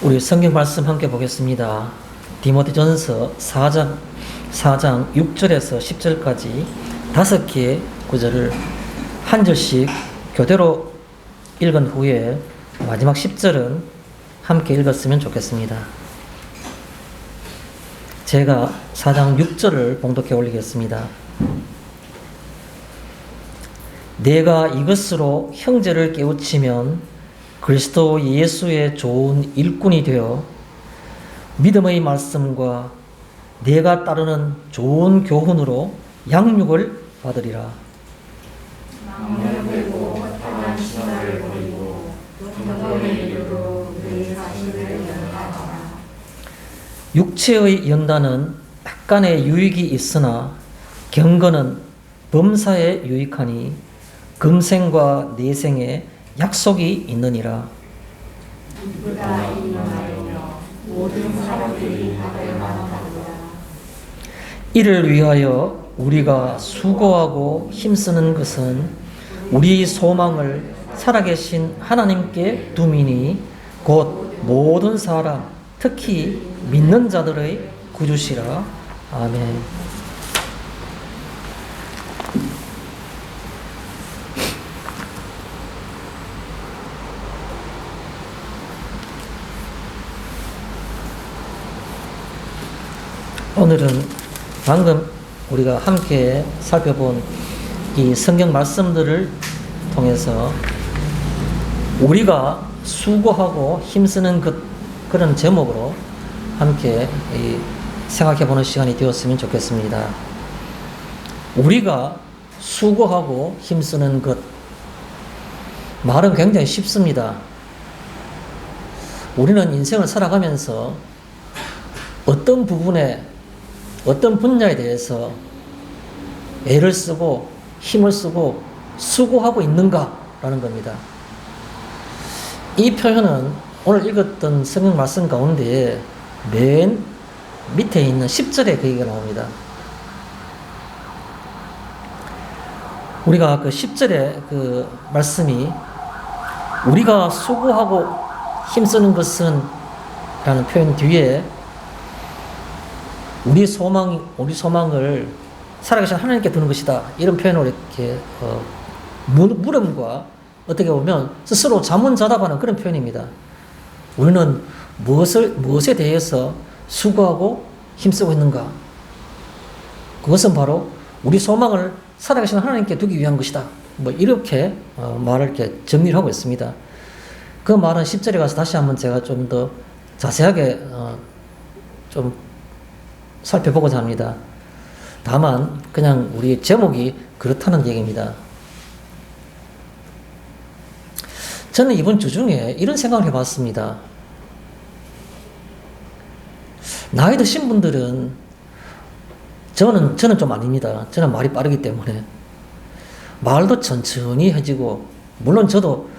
우리 성경 말씀 함께 보겠습니다. 디모데전서 4장 6절에서 10절까지 5개의 구절을 한 절씩 교대로 읽은 후에 마지막 10절은 함께 읽었으면 좋겠습니다. 제가 4장 6절을 봉독해 올리겠습니다. 내가 이것으로 형제를 깨우치면 그리스도 예수의 좋은 일꾼이 되어 믿음의 말씀과 내가 따르는 좋은 교훈으로 양육을 받으리라. 망령되고 타한 신화를 버리고 경건의 이름으로 내 자신을 연단하라. 육체의 연단은 약간의 유익이 있으나 경건은 범사에 유익하니 금생과 내생에 약속이 있느니라. 이보다 일어나며 모든 사람들이 받을 만하도다. 이를 위하여 우리가 수고하고 힘쓰는 것은 우리 소망을 살아계신 하나님께 두미니 곧 모든 사람 특히 믿는 자들의 구주시라. 아멘. 오늘은 방금 우리가 함께 살펴본 이 성경 말씀들을 통해서 우리가 수고하고 힘쓰는 그런 제목으로 함께 생각해 보는 시간이 되었으면 좋겠습니다. 우리가 수고하고 힘쓰는 것, 말은 굉장히 쉽습니다. 우리는 인생을 살아가면서 어떤 부분에 어떤 분야에 대해서 애를 쓰고 힘을 쓰고 수고하고 있는가라는 겁니다. 이 표현은 오늘 읽었던 성경 말씀 가운데 맨 밑에 있는 10절에 그 얘기가 나옵니다. 우리가 그 10절에 그 말씀이 우리가 수고하고 힘쓰는 것은 라는 표현 뒤에 우리 소망을 살아계신 하나님께 두는 것이다. 이런 표현으로 이렇게 물음과 어떻게 보면 스스로 자문자답하는 그런 표현입니다. 우리는 무엇에 대해서 수고하고 힘쓰고 있는가? 그것은 바로 우리 소망을 살아계신 하나님께 두기 위한 것이다. 뭐 이렇게 말을 이렇게 정리를 하고 있습니다. 그 말은 10절에 가서 다시 한번 제가 좀 더 자세하게 좀 살펴보고자 합니다. 다만 그냥 우리 제목이 그렇다는 얘기입니다. 저는 이번 주 중에 이런 생각을 해봤습니다. 나이 드신 분들은 저는 좀 아닙니다. 저는 말이 빠르기 때문에 말도 천천히 해지고, 물론 저도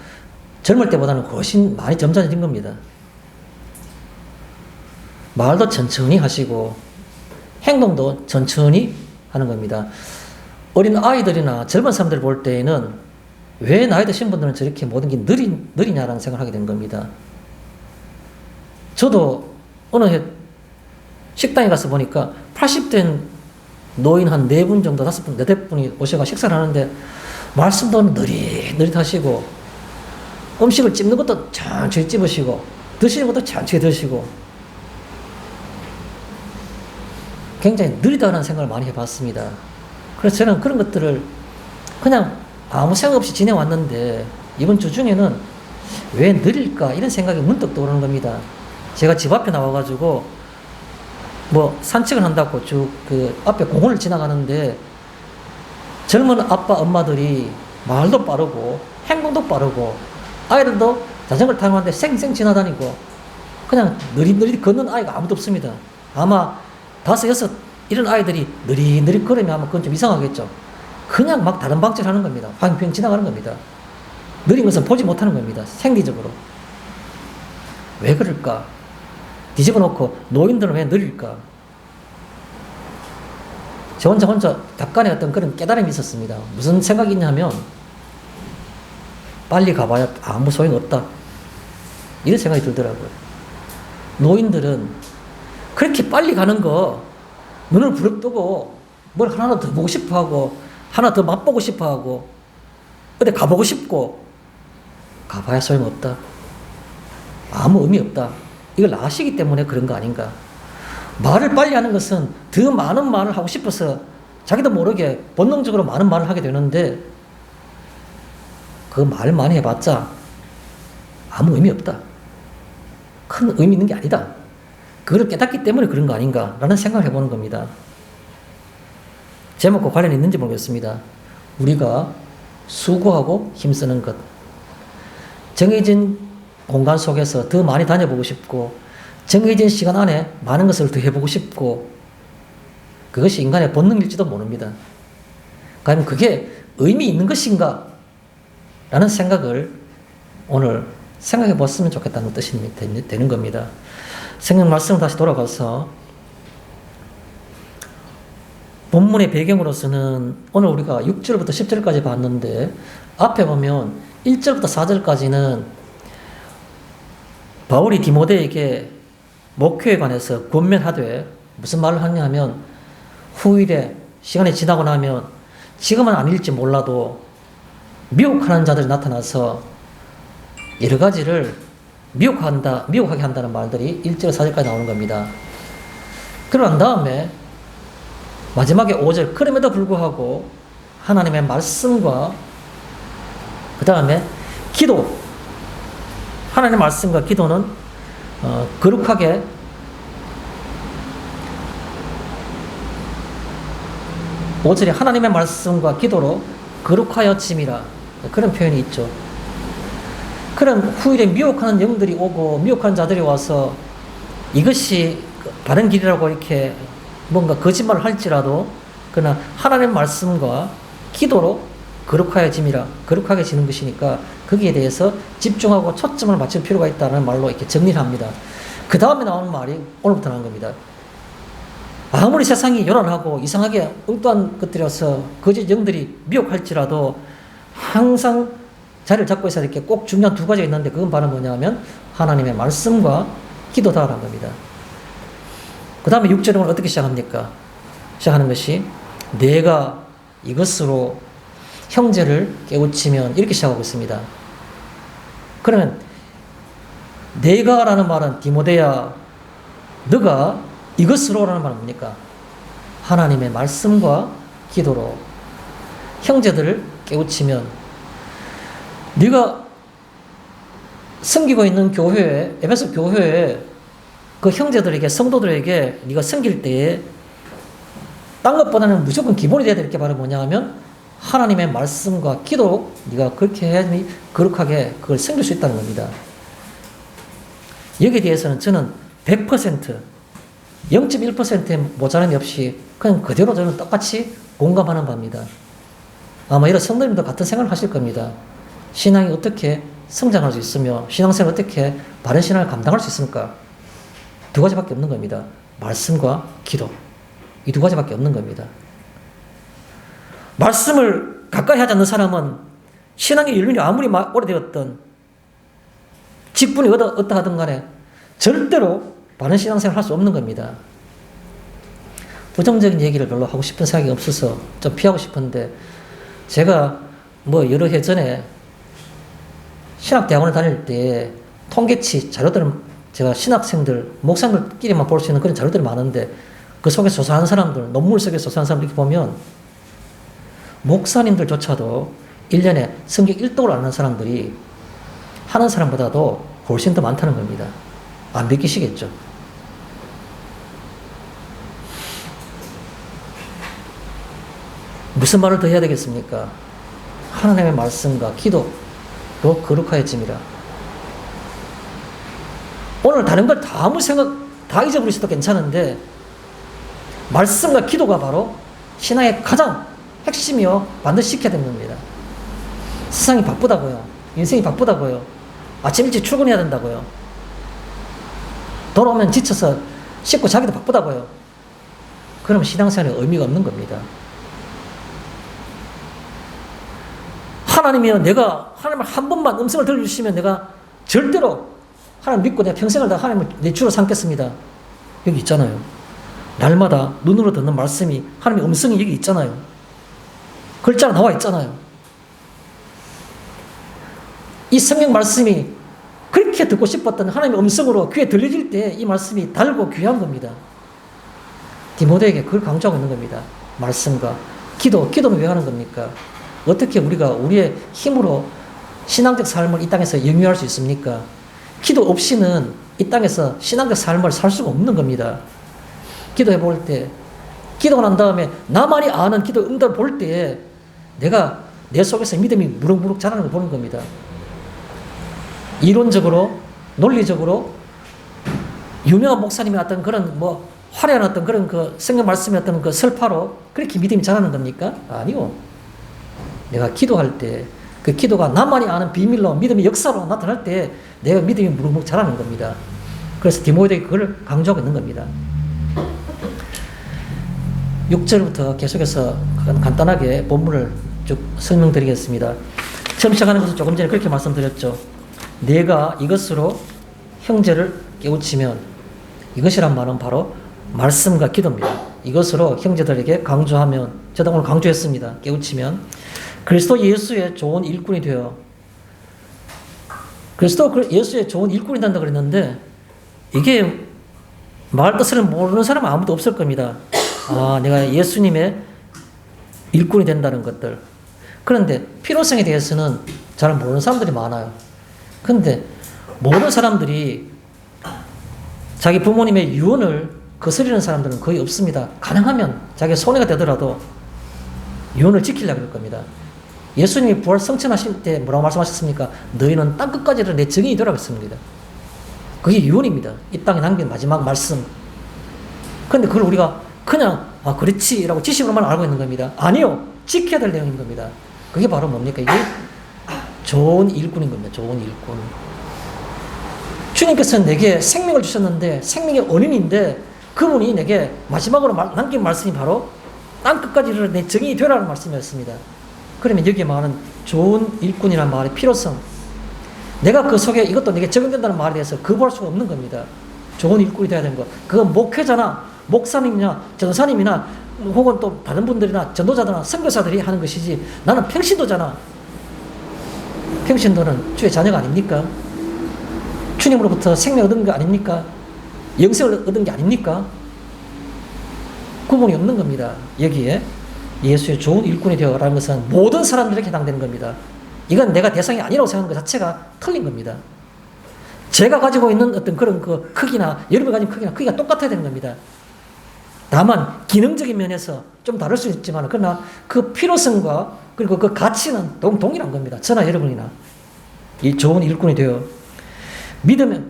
젊을 때보다는 훨씬 많이 점잖아진 겁니다. 말도 천천히 하시고 행동도 천천히 하는 겁니다. 어린 아이들이나 젊은 사람들 볼 때에는 왜 나이 드신 분들은 저렇게 모든 게 느리냐라는 생각을 하게 된 겁니다. 저도 어느 해 식당에 가서 보니까 80된 노인 한 4분 정도, 5분, 4분이 오셔가 식사를 하는데 말씀도 느릿느릿 하시고 음식을 찝는 것도 천천히 찝으시고 드시는 것도 천천히 드시고 굉장히 느리다는 생각을 많이 해봤습니다. 그래서 저는 그런 것들을 그냥 아무 생각 없이 지내왔는데 이번 주 중에는 왜 느릴까 이런 생각이 문득 떠오르는 겁니다. 제가 집 앞에 나와가지고 뭐 산책을 한다고 쭉 그 앞에 공원을 지나가는데 젊은 아빠 엄마들이 말도 빠르고 행동도 빠르고 아이들도 자전거를 타고 하는데 쌩쌩 지나다니고 그냥 느릿느릿 걷는 아이가 아무도 없습니다. 아마 5, 6 이런 아이들이 느릿느릿 걸으면 아마 그건 좀 이상하겠죠. 그냥 막 다른 방치를 하는 겁니다. 황평 지나가는 겁니다. 느린 것은 보지 못하는 겁니다. 생리적으로. 왜 그럴까? 뒤집어 놓고 노인들은 왜 느릴까? 저 혼자 약간의 어떤 그런 깨달음이 있었습니다. 무슨 생각이 있냐면 빨리 가봐야 아무 소용 없다. 이런 생각이 들더라고요. 노인들은 그렇게 빨리 가는 거 눈을 부릅뜨고 뭘 하나 더 보고 싶어 하고 하나 더 맛보고 싶어 하고 어디 가보고 싶고 가봐야 소용없다. 아무 의미 없다. 이걸 아시기 때문에 그런 거 아닌가. 말을 빨리 하는 것은 더 많은 말을 하고 싶어서 자기도 모르게 본능적으로 많은 말을 하게 되는데 그 말 많이 해봤자 아무 의미 없다. 큰 의미 있는 게 아니다. 그걸 깨닫기 때문에 그런 거 아닌가라는 생각을 해보는 겁니다. 제목과 관련이 있는지 모르겠습니다. 우리가 수고하고 힘쓰는 것. 정해진 공간 속에서 더 많이 다녀보고 싶고 정해진 시간 안에 많은 것을 더 해보고 싶고 그것이 인간의 본능일지도 모릅니다. 그럼 그게 의미 있는 것인가? 라는 생각을 오늘 생각해 봤으면 좋겠다는 뜻이 되는 겁니다. 성경 말씀을 다시 돌아가서 본문의 배경으로서는 오늘 우리가 6절부터 10절까지 봤는데 앞에 보면 1절부터 4절까지는 바울이 디모데에게 목회에 관해서 권면하되 무슨 말을 하냐면 후일에 시간이 지나고 나면 지금은 아닐지 몰라도 미혹하는 자들이 나타나서 여러 가지를 미혹하게 한다는 말들이 1절 4절까지 나오는 겁니다. 그러고 난 다음에 마지막에 5절 그럼에도 불구하고 하나님의 말씀과 그 다음에 기도 하나님의 말씀과 기도는 거룩하게 오절에 하나님의 말씀과 기도로 거룩하여짐이라 그런 표현이 있죠. 그런 후일에 미혹하는 영들이 오고 미혹하는 자들이 와서 이것이 바른 길이라고 이렇게 뭔가 거짓말을 할지라도 그러나 하나님의 말씀과 기도로 거룩하여짐이라 거룩하게 지는 것이니까 거기에 대해서 집중하고 초점을 맞출 필요가 있다는 말로 이렇게 정리를 합니다. 그 다음에 나오는 말이 오늘부터 나온 겁니다. 아무리 세상이 요란하고 이상하게 엉뚱한 것들이어서 거짓 영들이 미혹할지라도 항상 자리를 잡고 있어야 될 게 꼭 중요한 두 가지가 있는데 그건 바로 뭐냐면 하나님의 말씀과 기도다라는 겁니다. 그 다음에 6절은 어떻게 시작합니까? 시작하는 것이 내가 이것으로 형제를 깨우치면 이렇게 시작하고 있습니다. 그러면 내가라는 말은 디모데야 너가 이것으로라는 말은 뭡니까? 하나님의 말씀과 기도로 형제들을 깨우치면 네가 섬기고 있는 교회에 에베소 교회에 그 형제들에게 성도들에게 네가 섬길 때에 딴 것보다는 무조건 기본이 돼야 될 게 바로 뭐냐 하면 하나님의 말씀과 기도로 네가 그렇게 해야지 거룩하게 그걸 섬길 수 있다는 겁니다. 여기에 대해서는 저는 100% 0.1%의 모자람이 없이 그냥 그대로 저는 똑같이 공감하는 바입니다. 아마 여러 성도님도 같은 생각을 하실 겁니다. 신앙이 어떻게 성장할 수 있으며 신앙생활 어떻게 바른 신앙을 감당할 수 있습니까? 두 가지밖에 없는 겁니다. 말씀과 기도. 이 두 가지밖에 없는 겁니다. 말씀을 가까이 하지 않는 사람은 신앙의 연륜이 아무리 오래되었던 직분이 어떠 하든 간에 절대로 바른 신앙생활을 할 수 없는 겁니다. 부정적인 얘기를 별로 하고 싶은 생각이 없어서 좀 피하고 싶은데 제가 여러 해 전에 신학대학원을 다닐 때 통계치 자료들을 제가 신학생들, 목사님들끼리만 볼 수 있는 그런 자료들이 많은데 그 속에 소소한 사람들, 논문 속에 소소한 사람들 이렇게 보면 목사님들조차도 1년에 성경 1독을 아는 사람들이 하는 사람보다도 훨씬 더 많다는 겁니다. 안 믿기시겠죠? 무슨 말을 더 해야 되겠습니까? 하나님의 말씀과 기도로 거룩하여짐이라. 오늘 다른 걸 다 아무 생각 다 잊어버리셔도 괜찮은데 말씀과 기도가 바로 신앙의 가장 핵심이요 반드시 지켜야 되는 겁니다. 세상이 바쁘다고요. 인생이 바쁘다고요. 아침 일찍 출근해야 된다고요. 돌아오면 지쳐서 씻고 자기도 바쁘다고요. 그러면 신앙생활에 의미가 없는 겁니다. 하나님이요, 내가 하나님을 한 번만 음성을 들려주시면 내가 절대로 하나님 믿고 내가 평생을 다 하나님을 내 주로 삼겠습니다. 여기 있잖아요. 날마다 눈으로 듣는 말씀이 하나님의 음성이 여기 있잖아요. 글자로 나와 있잖아요. 이 성경 말씀이 그렇게 듣고 싶었던 하나님의 음성으로 귀에 들려질 때 이 말씀이 달고 귀한 겁니다. 디모데에게 그걸 강조하고 있는 겁니다. 말씀과 기도는 왜 하는 겁니까? 어떻게 우리가 우리의 힘으로 신앙적 삶을 이 땅에서 영위할 수 있습니까? 기도 없이는 이 땅에서 신앙적 삶을 살 수가 없는 겁니다. 기도해 볼 때, 기도가 난 다음에 나만이 아는 기도 응답을 볼 때 내가 내 속에서 믿음이 무럭무럭 자라는 걸 보는 겁니다. 이론적으로, 논리적으로 유명한 목사님이 어떤 그런 화려한 어떤 그런 그 성경 말씀의 어떤 그 설파로 그렇게 믿음이 자라는 겁니까? 아니요. 내가 기도할 때 그 기도가 나만이 아는 비밀로 믿음의 역사로 나타날 때 내가 믿음이 무럭무럭 자라는 겁니다. 그래서 디모데에게 그걸 강조하고 있는 겁니다. 6절부터 계속해서 간단하게 본문을 쭉 설명드리겠습니다. 처음 시작하는 것은 조금 전에 그렇게 말씀드렸죠. 내가 이것으로 형제를 깨우치면, 이것이란 말은 바로 말씀과 기도입니다. 이것으로 형제들에게 강조하면, 저도 오늘 강조했습니다. 깨우치면 그리스도 예수의 좋은 일꾼이 되어, 그리스도 예수의 좋은 일꾼이 된다 그랬는데 이게 말 뜻을 모르는 사람은 아무도 없을 겁니다. 아, 내가 예수님의 일꾼이 된다는 것들. 그런데 필요성에 대해서는 잘 모르는 사람들이 많아요. 그런데 모든 사람들이 자기 부모님의 유언을 거스르는 사람들은 거의 없습니다. 가능하면 자기 손해가 되더라도 유언을 지키려고 할 겁니다. 예수님이 부활 성천하실 때 뭐라고 말씀하셨습니까? 너희는 땅끝까지를 내 증인이 되라고 했습니다. 그게 유언입니다. 이 땅에 남긴 마지막 말씀. 그런데 그걸 우리가 그냥 그렇지 라고 지식으로만 알고 있는 겁니다. 아니요. 지켜야 될 내용인 겁니다. 그게 바로 뭡니까? 이게 좋은 일꾼인 겁니다. 좋은 일꾼. 주님께서는 내게 생명을 주셨는데 생명의 원인인데 그분이 내게 마지막으로 남긴 말씀이 바로 땅끝까지 내 증인이 되라는 말씀이었습니다. 그러면 여기에 말하는 좋은 일꾼이라는 말의 필요성, 내가 그 속에 이것도 내게 적용된다는 말에 대해서 거부할 수가 없는 겁니다. 좋은 일꾼이 되어야 되는 거. 그건 목회자나 목사님이나 전도사님이나 혹은 또 다른 분들이나 전도자들이나 선교사들이 하는 것이지 나는 평신도잖아. 평신도는 주의 자녀가 아닙니까? 주님으로부터 생명 얻은 거 아닙니까? 영생을 얻은 게 아닙니까? 구분이 없는 겁니다. 여기에 예수의 좋은 일꾼이 되어라는 것은 모든 사람들에게 해당되는 겁니다. 이건 내가 대상이 아니라고 생각하는 것 자체가 틀린 겁니다. 제가 가지고 있는 어떤 그런 그 크기나 여러분이 가진 크기가 똑같아야 되는 겁니다. 다만 기능적인 면에서 좀 다를 수 있지만 그러나 그 필요성과 그리고 그 가치는 동일한 겁니다. 저나 여러분이나 이 좋은 일꾼이 되어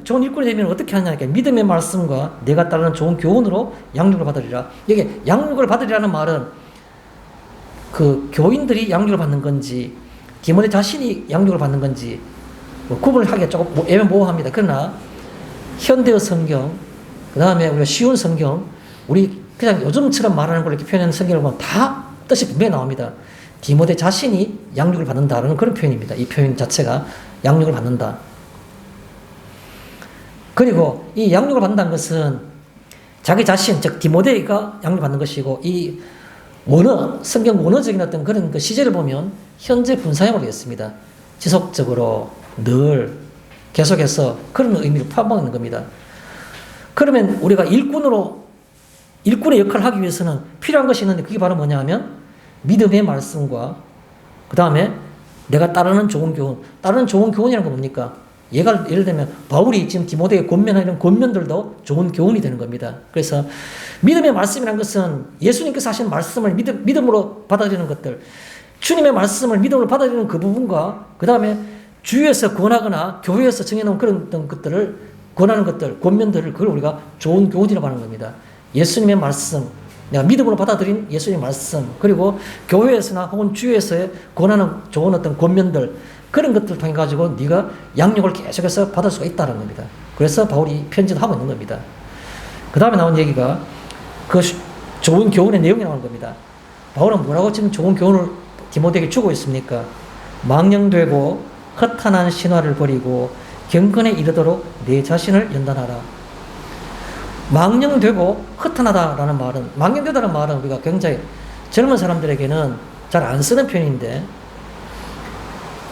좋은 일꾼이 되면 어떻게 하냐니까 믿음의 말씀과 내가 따르는 좋은 교훈으로 양육을 받으리라. 이게 양육을 받으리라는 말은 그 교인들이 양육을 받는 건지 디모데 자신이 양육을 받는 건지 구분을 하기가 조금 애매모호합니다. 그러나 현대어 성경, 그 다음에 우리가 쉬운 성경, 우리 그냥 요즘처럼 말하는 걸 이렇게 표현하는 성경을 보면 다 뜻이 분명히 나옵니다. 디모데 자신이 양육을 받는다는 그런 표현입니다. 이 표현 자체가 양육을 받는다. 그리고 이 양육을 받는다는 것은 자기 자신, 즉 디모데가 양육을 받는 것이고 이 성경 원어적인 어떤 그런 그 시제를 보면 현재 분사형으로 되어 있습니다. 지속적으로 늘 계속해서 그런 의미를 포함하고 있는 겁니다. 그러면 우리가 일꾼의 역할을 하기 위해서는 필요한 것이 있는데 그게 바로 뭐냐 하면 믿음의 말씀과 그 다음에 내가 따르는 좋은 교훈. 따르는 좋은 교훈이라는 건 뭡니까? 예를 들면 바울이 지금 디모데에게 권면하는 권면들도 좋은 교훈이 되는 겁니다. 그래서 믿음의 말씀이라는 것은 예수님께서 하신 말씀을 믿음으로 받아들이는 것들, 주님의 말씀을 믿음으로 받아들이는 그 부분과 그 다음에 주위에서 권하거나 교회에서 정해놓은 그런 것들을 권하는 것들, 권면들을 그걸 우리가 좋은 교훈이라고 하는 겁니다. 예수님의 말씀, 내가 믿음으로 받아들인 예수님의 말씀, 그리고 교회에서나 혹은 주위에서의 권하는 좋은 어떤 권면들, 그런 것들을 통해 가지고 네가 양육을 계속해서 받을 수가 있다는 겁니다. 그래서 바울이 편지를 하고 있는 겁니다. 그 다음에 나온 얘기가 그 좋은 교훈의 내용이 나오는 겁니다. 바울은 뭐라고 지금 좋은 교훈을 디모데에게 주고 있습니까? 망령되고 허탄한 신화를 버리고 경건에 이르도록 내 자신을 연단하라. 망령되고 허탄하다라는 말은, 망령되다는 말은 우리가 굉장히 젊은 사람들에게는 잘 안 쓰는 표현인데,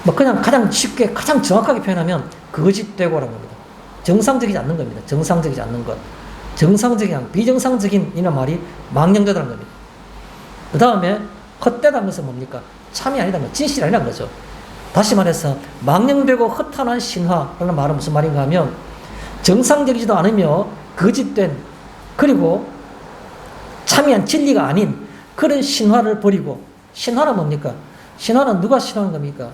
뭐 그냥 가장 쉽게 가장 정확하게 표현하면 거짓되고라는 겁니다. 정상적이지 않는 겁니다. 정상적이지 않는 것. 정상적인, 비정상적인 이런 말이 망령되다는 겁니다. 그 다음에 헛되다는 것은 뭡니까? 참이 아니다는 거, 진실이 아니라는 거죠. 다시 말해서 망령되고 허탄한 신화라는 말은 무슨 말인가 하면 정상적이지도 않으며 거짓된, 그리고 참여한 진리가 아닌 그런 신화를 버리고, 신화는 뭡니까? 신화는 누가 신화하는 겁니까?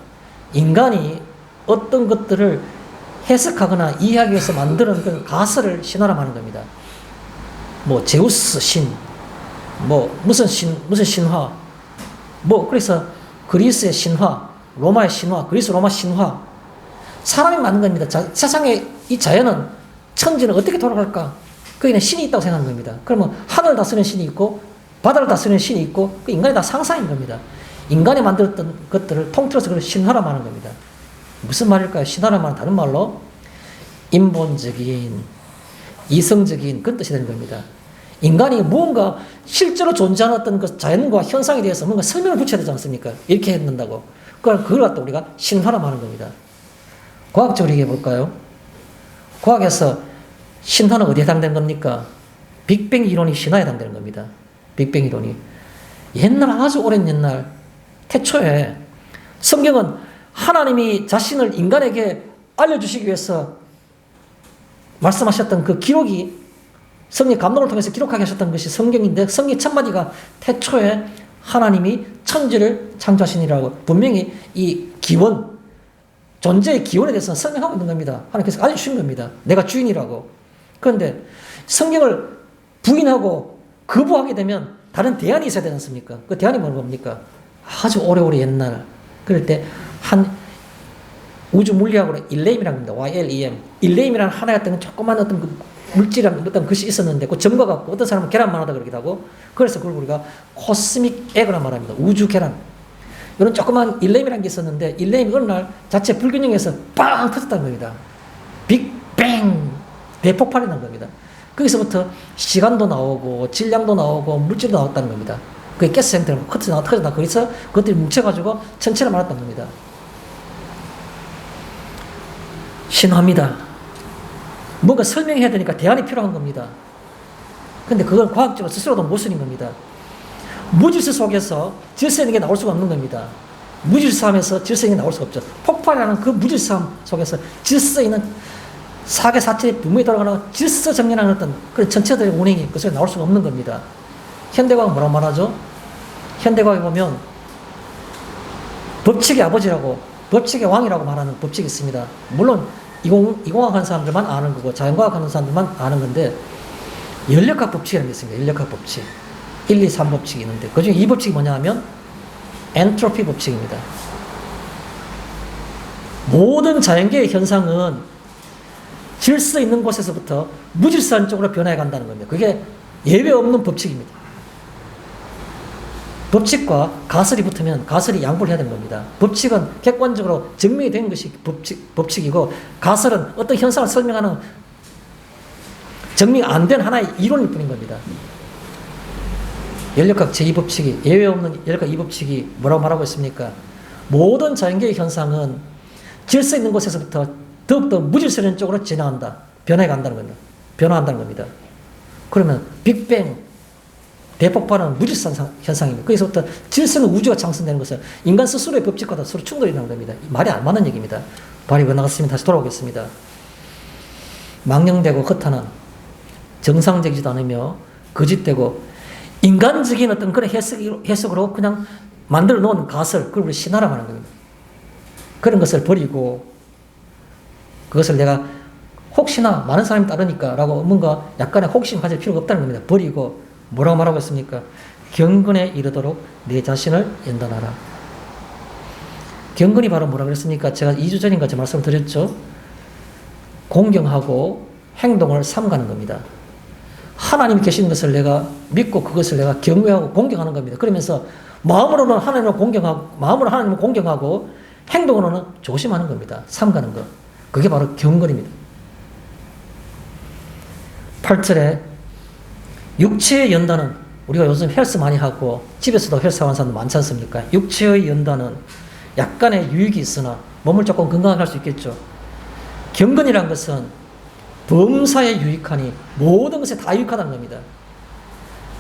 인간이 어떤 것들을 해석하거나 이해하기 위해서 만드는 그런 가설을 신화라고 하는 겁니다. 뭐 제우스 신, 뭐 무슨 신화, 뭐 그래서 그리스의 신화, 로마의 신화, 그리스 로마 신화, 사람이 만든 겁니다. 세상에 이 자연은, 천지는 어떻게 돌아갈까? 거기는 신이 있다고 생각하는 겁니다. 그러면 하늘을 다스리는 신이 있고 바다를 다스리는 신이 있고, 그 인간이 다 상상인 겁니다. 인간이 만들었던 것들을 통틀어서 그걸 신화라고 하는 겁니다. 무슨 말일까요? 신화라는 말은 다른 말로 인본적인, 이성적인 그런 뜻이 되는 겁니다. 인간이 무언가 실제로 존재하는 어떤 그 자연과 현상에 대해서 뭔가 설명을 붙여야 되지 않습니까? 이렇게 했는다고. 그걸 갖다 우리가 신화라고 하는 겁니다. 과학적으로 얘기해 볼까요? 과학에서 신화는 어디에 해당되는 겁니까? 빅뱅 이론이 신화에 해당되는 겁니다. 빅뱅 이론이. 옛날, 아주 오랜 옛날, 태초에 성경은 하나님이 자신을 인간에게 알려주시기 위해서 말씀하셨던 그 기록이, 성령 감동을 통해서 기록하게 하셨던 것이 성경인데, 성경 첫 마디가 태초에 하나님이 천지를 창조하시니라고 분명히 이 기원, 존재의 기원에 대해서 설명하고 있는 겁니다. 하나님께서 알려주신 겁니다. 내가 주인이라고. 그런데 성경을 부인하고 거부하게 되면 다른 대안이 있어야 되지 않습니까? 그 대안이 뭡니까? 아주 오래오래 옛날, 그럴 때 한 우주 물리학으로 일렘이라는 겁니다. YLEM. 일렘이라는 하나의 어떤 조그만 어떤 그 물질이라는 어떤 것이 있었는데, 그 점과 같고, 어떤 사람은 계란만 하다 그러기도 하고, 그래서 그걸 우리가 코스믹 에그라 말합니다. 우주 계란. 이런 조그만 일렘이라는 게 있었는데, 일렘이 어느 날 자체 불균형에서 빵 터졌다는 겁니다. 빅뱅! 대폭발이 난 겁니다. 거기서부터 시간도 나오고, 질량도 나오고, 물질도 나왔다는 겁니다. 그게 가스 형태로 터졌다. 거기서 그것들이 뭉쳐가지고 천체를 만났다는 겁니다. 신화입니다. 뭔가 설명해야 되니까 대안이 필요한 겁니다. 근데 그건 과학적으로 스스로도 모순인 겁니다. 무질서 속에서 질서 있는 게 나올 수가 없는 겁니다. 무질서함에서 질서 있는 게 나올 수가 없죠. 폭발이라는 그 무질서함 속에서 질서 있는 사계사철이 분명히 돌아가는 질서 정연하는 어떤 그런 전체들의 운행이 그 속에 나올 수가 없는 겁니다. 현대과학은 뭐라고 말하죠? 현대과학에 보면 법칙의 아버지라고, 법칙의 왕이라고 말하는 법칙이 있습니다. 물론 이공학 하는 사람들만 아는 거고 자연과학 하는 사람들만 아는 건데, 연력학 법칙이라는 게 있습니다. 연력학 법칙. 1, 2, 3 법칙이 있는데, 그 중에 이 법칙이 뭐냐 하면 엔트로피 법칙입니다. 모든 자연계의 현상은 질서 있는 곳에서부터 무질서한 쪽으로 변해 간다는 겁니다. 그게 예외 없는 법칙입니다. 법칙과 가설이 붙으면 가설이 양보를 해야 되는 겁니다. 법칙은 객관적으로 증명이 된 것이 법칙이고, 가설은 어떤 현상을 설명하는 증명이 안 된 하나의 이론일 뿐인 겁니다. 연력학 제2법칙이, 예외 없는 연력학 2법칙이 뭐라고 말하고 있습니까? 모든 자연계의 현상은 질서 있는 곳에서부터 더욱더 무질서한 쪽으로 진화한다. 변해 간다는 겁니다. 변화한다는 겁니다. 그러면 빅뱅, 대폭발은 무질서한 현상입니다. 거기서부터 질서 있는 우주가 창성되는 것은 인간 스스로의 법칙과도 서로 충돌이 나는 겁니다. 말이 안 맞는 얘기입니다. 발이 왜 나갔으면 다시 돌아오겠습니다. 망령되고 허탄한, 정상적이지도 않으며 거짓되고 인간적인 어떤 그런 해석으로 그냥 만들어 놓은 가설, 그걸 우리 신화라고 하는 겁니다. 그런 것을 버리고, 그것을 내가 혹시나 많은 사람이 따르니까 라고 뭔가 약간의 호기심 가질 필요가 없다는 겁니다. 버리고, 뭐라고 말하고 있습니까? 경건에 이르도록 내 자신을 연단하라. 경건이 바로 뭐라고 그랬습니까? 제가 2주 전인가 제 말씀을 드렸죠. 공경하고 행동을 삼가는 겁니다. 하나님이 계신 것을 내가 믿고 그것을 내가 경외하고 공경하는 겁니다. 그러면서 마음으로는 하나님을 공경하고, 행동으로는 조심하는 겁니다. 삼가는 것. 그게 바로 경건입니다. 8절에 육체의 연단은, 우리가 요즘 헬스 많이 하고 집에서도 헬스 하는 사람도 많지 않습니까? 육체의 연단은 약간의 유익이 있으나 몸을 조금 건강하게 할 수 있겠죠. 경건이란 것은 범사에 유익하니 모든 것에 다 유익하다는 겁니다.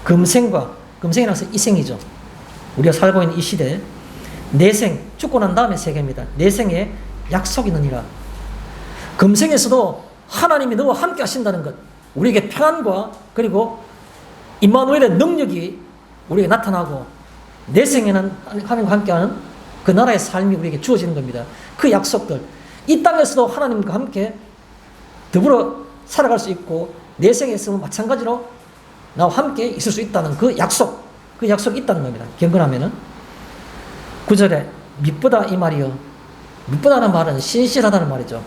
금생이라는 것은 이생이죠. 우리가 살고 있는 이 시대에 내생, 죽고 난 다음에 세계입니다. 내생에 약속이 있느니라. 금생에서도 하나님이 너와 함께 하신다는 것, 우리에게 평안과 그리고 임마누엘의 능력이 우리에게 나타나고, 내생에는 하나님과 함께하는 그 나라의 삶이 우리에게 주어지는 겁니다. 그 약속들, 이 땅에서도 하나님과 함께 더불어 살아갈 수 있고, 내생에서는 마찬가지로 나와 함께 있을 수 있다는 그 약속이 있다는 겁니다. 경건하면은. 9절에 믿보다 이 말이요. 믿보다는 말은 신실하다는 말이죠.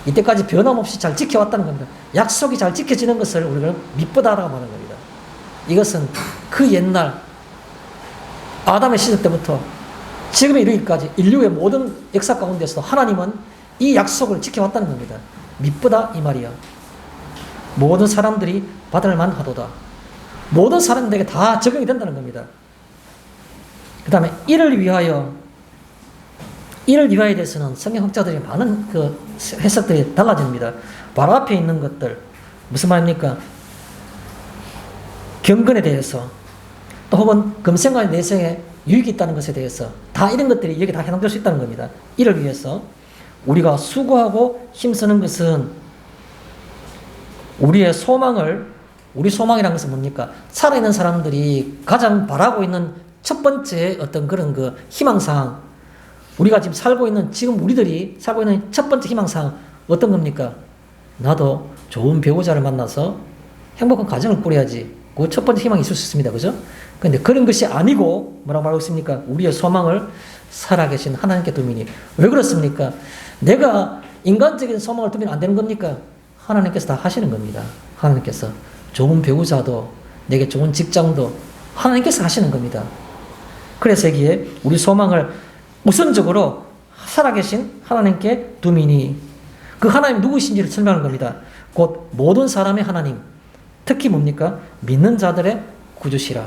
이때까지 변함없이 잘 지켜왔다는 겁니다. 약속이 잘 지켜지는 것을 우리가 믿보다라고 하는 겁니다. 이것은 그 옛날 아담의 시대 때부터 지금에 이르기까지 인류의 모든 역사 가운데서도 하나님은 이 약속을 지켜왔다는 겁니다. 믿보다 이 말이야. 모든 사람들이 받을 만하도다. 모든 사람들에게 다 적용이 된다는 겁니다. 그 다음에 이를 위하여에 대해서는 성경 학자들이 많은 그 해석들이 달라집니다. 바로 앞에 있는 것들, 무슨 말입니까? 경건에 대해서, 또 혹은 금생과 내생에 유익이 있다는 것에 대해서, 다 이런 것들이 여기 다 해당될 수 있다는 겁니다. 이를 위해서 우리가 수고하고 힘쓰는 것은 우리 소망이라는 것은 뭡니까? 살아있는 사람들이 가장 바라고 있는 첫 번째 어떤 그런 그 희망사항, 우리가 지금 우리들이 살고 있는 첫 번째 희망사항 어떤 겁니까? 나도 좋은 배우자를 만나서 행복한 가정을 꾸려야지. 그 첫 번째 희망이 있을 수 있습니다. 그죠? 그런데 그런 것이 아니고 뭐라고 말하고 있습니까? 우리의 소망을 살아계신 하나님께 두미니. 왜 그렇습니까? 내가 인간적인 소망을 두면 안 되는 겁니까? 하나님께서 다 하시는 겁니다. 하나님께서 좋은 배우자도, 내게 좋은 직장도 하나님께서 하시는 겁니다. 그래서 여기에 우리 소망을 우선적으로 살아계신 하나님께 두미니, 그 하나님 누구신지를 설명하는 겁니다. 곧 모든 사람의 하나님, 특히 뭡니까? 믿는 자들의 구주시라.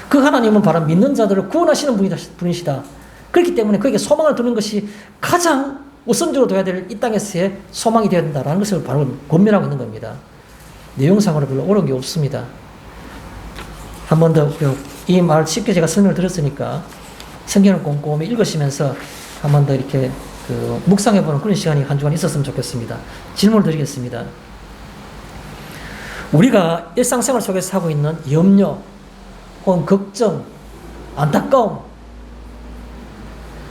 그 하나님은 바로 믿는 자들을 구원하시는 분이시다. 그렇기 때문에 그에게 소망을 두는 것이 가장 우선적으로 둬야 될 이 땅에서의 소망이 되어야 된다는 것을 바로 권면하고 있는 겁니다. 내용상으로 별로 어려운 게 없습니다. 한 번 더 이 말 쉽게 제가 설명을 드렸으니까 성경을 꼼꼼히 읽으시면서 한 번 더 이렇게 묵상해보는 그런 시간이 한 주간 있었으면 좋겠습니다. 질문을 드리겠습니다. 우리가 일상생활 속에서 하고 있는 염려, 혹은 걱정, 안타까움,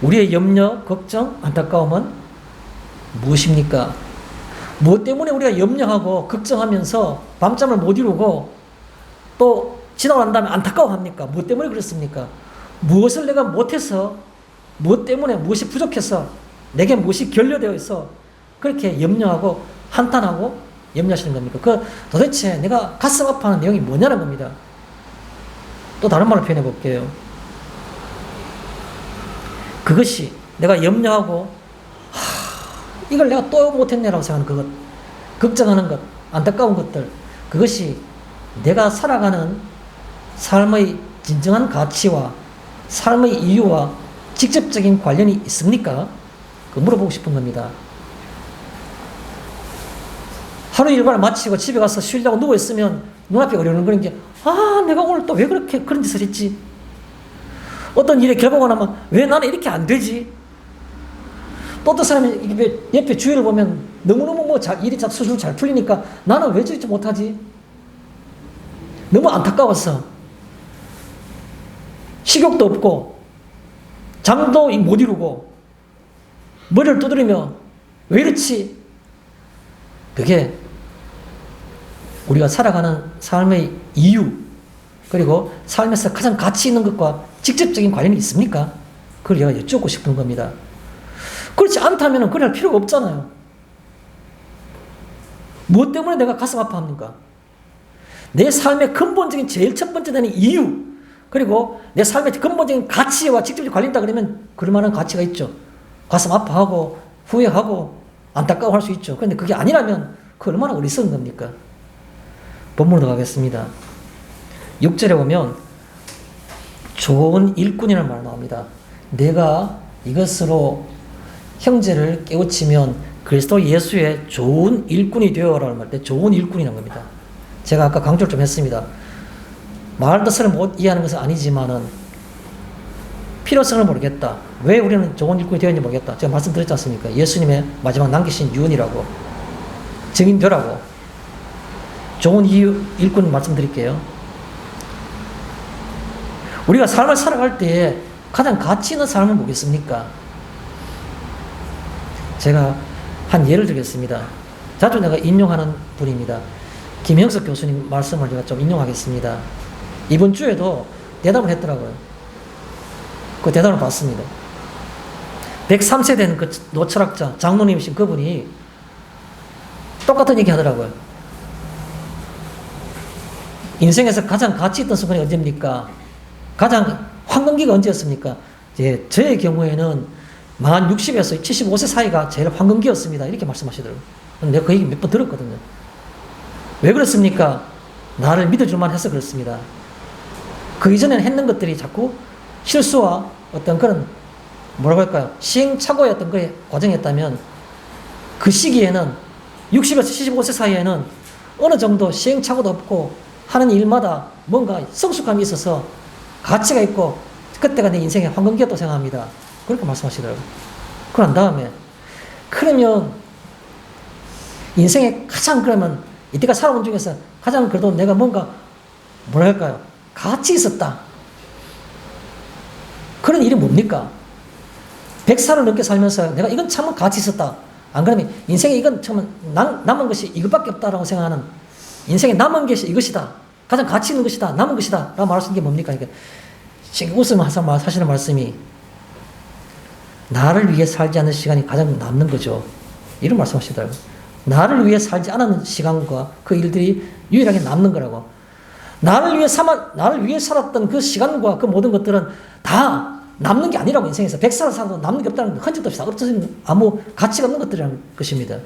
우리의 염려, 걱정, 안타까움은 무엇입니까? 무엇 때문에 우리가 염려하고 걱정하면서 밤잠을 못 이루고 또 지나고 난 다음에 안타까워합니까? 무엇 때문에 그렇습니까? 무엇을 내가 못해서, 무엇 때문에, 무엇이 부족해서, 내게 무엇이 결여되어 있어 그렇게 염려하고 한탄하고 염려하시는 겁니까? 도대체 내가 가슴 아파하는 내용이 뭐냐는 겁니다. 또 다른 말로 표현해 볼게요. 그것이 내가 염려하고 이걸 내가 또 못했네라고 생각하는 그것, 걱정하는 것, 안타까운 것들, 그것이 내가 살아가는 삶의 진정한 가치와 삶의 이유와 직접적인 관련이 있습니까? 물어보고 싶은 겁니다. 하루 일과를 마치고 집에 가서 쉬려고 누워있으면 눈앞에 어려운 게, 내가 오늘 또 왜 그런 짓을 했지? 어떤 일에 결과가 나면 왜 나는 이렇게 안 되지? 또 어떤 사람이 옆에 주위를 보면 너무너무 일이 스스로 잘 풀리니까 나는 왜 저렇게 못하지? 너무 안타까웠어. 식욕도 없고 잠도 못 이루고 머리를 두드리며 왜 이렇지? 그게 우리가 살아가는 삶의 이유, 그리고 삶에서 가장 가치 있는 것과 직접적인 관련이 있습니까? 그걸 제가 여쭙고 싶은 겁니다. 그렇지 않다면 그럴 필요가 없잖아요. 무엇 때문에 내가 가슴 아파합니까? 내 삶의 근본적인 제일 첫 번째 되는 이유, 그리고 내 삶의 근본적인 가치와 직접적인 관련이 있다 그러면 그럴 만한 가치가 있죠. 가슴 아파하고 후회하고 안타까워할 수 있죠. 그런데 그게 아니라면 그 얼마나 어리석은 겁니까? 본문으로 가겠습니다. 6절에 보면 좋은 일꾼이라는 말 나옵니다. 내가 이것으로 형제를 깨우치면 그리스도 예수의 좋은 일꾼이 되어라는 말 때 좋은 일꾼이라는 겁니다. 제가 아까 강조를 좀 했습니다. 말 뜻을 못 이해하는 것은 아니지만은 필요성을 모르겠다. 왜 우리는 좋은 일꾼이 되었는지 모르겠다. 제가 말씀드렸지 않습니까? 예수님의 마지막 남기신 유언이라고 증인되라고 좋은 일꾼 말씀드릴게요. 우리가 삶을 살아갈 때에 가장 가치 있는 삶은 뭐겠습니까? 제가 한 예를 들겠습니다. 자주 내가 인용하는 분입니다. 김형석 교수님 말씀을 제가 좀 인용하겠습니다. 이번 주에도 대답을 했더라고요. 그 대답을 봤습니다. 103세 된 그 노철학자, 장로님이신 그분이 똑같은 얘기 하더라고요. 인생에서 가장 가치 있던 순간이 언제입니까? 가장 황금기가 언제였습니까? 저의 경우에는 만 60에서 75세 사이가 제일 황금기였습니다. 이렇게 말씀하시더라고요. 내가 그 얘기 몇 번 들었거든요. 왜 그렇습니까? 나를 믿어줄만 해서 그렇습니다. 그 이전에는 했는 것들이 자꾸 실수와 어떤 그런 뭐라고 할까요? 시행착오의 어떤 그 과정이었다면 그 시기에는 60에서 75세 사이에는 어느 정도 시행착오도 없고 하는 일마다 뭔가 성숙함이 있어서 가치가 있고 그때가 내 인생의 황금기였다고 생각합니다. 그렇게 말씀하시더라고요. 그런 다음에 그러면 인생의 가장 그러면 이때가 살아온 중에서 가장 그래도 내가 뭔가 뭐랄까요? 가치 있었다. 그런 일이 뭡니까? 100살을 넘게 살면서 내가 이건 참 가치 있었다. 안 그러면 인생에 이건 참 남은 것이 이것밖에 없다라고 생각하는 인생에 남은 것이 이것이다. 가장 가치 있는 것이다. 남은 것이다. 라고 말할 수 있는 게 뭡니까? 그러니까 웃으면서 하시는 말씀이 나를 위해 살지 않는 시간이 가장 남는 거죠. 이런 말씀하시더라고요. 나를 위해 살지 않은 시간과 그 일들이 유일하게 남는 거라고. 나를 위해 살았던 그 시간과 그 모든 것들은 다 남는 게 아니라고. 인생에서 100살을 살아도 남는 게 없다는 거, 흔적도 없이 없어지는 아무 가치가 없는 것들이라는 것입니다.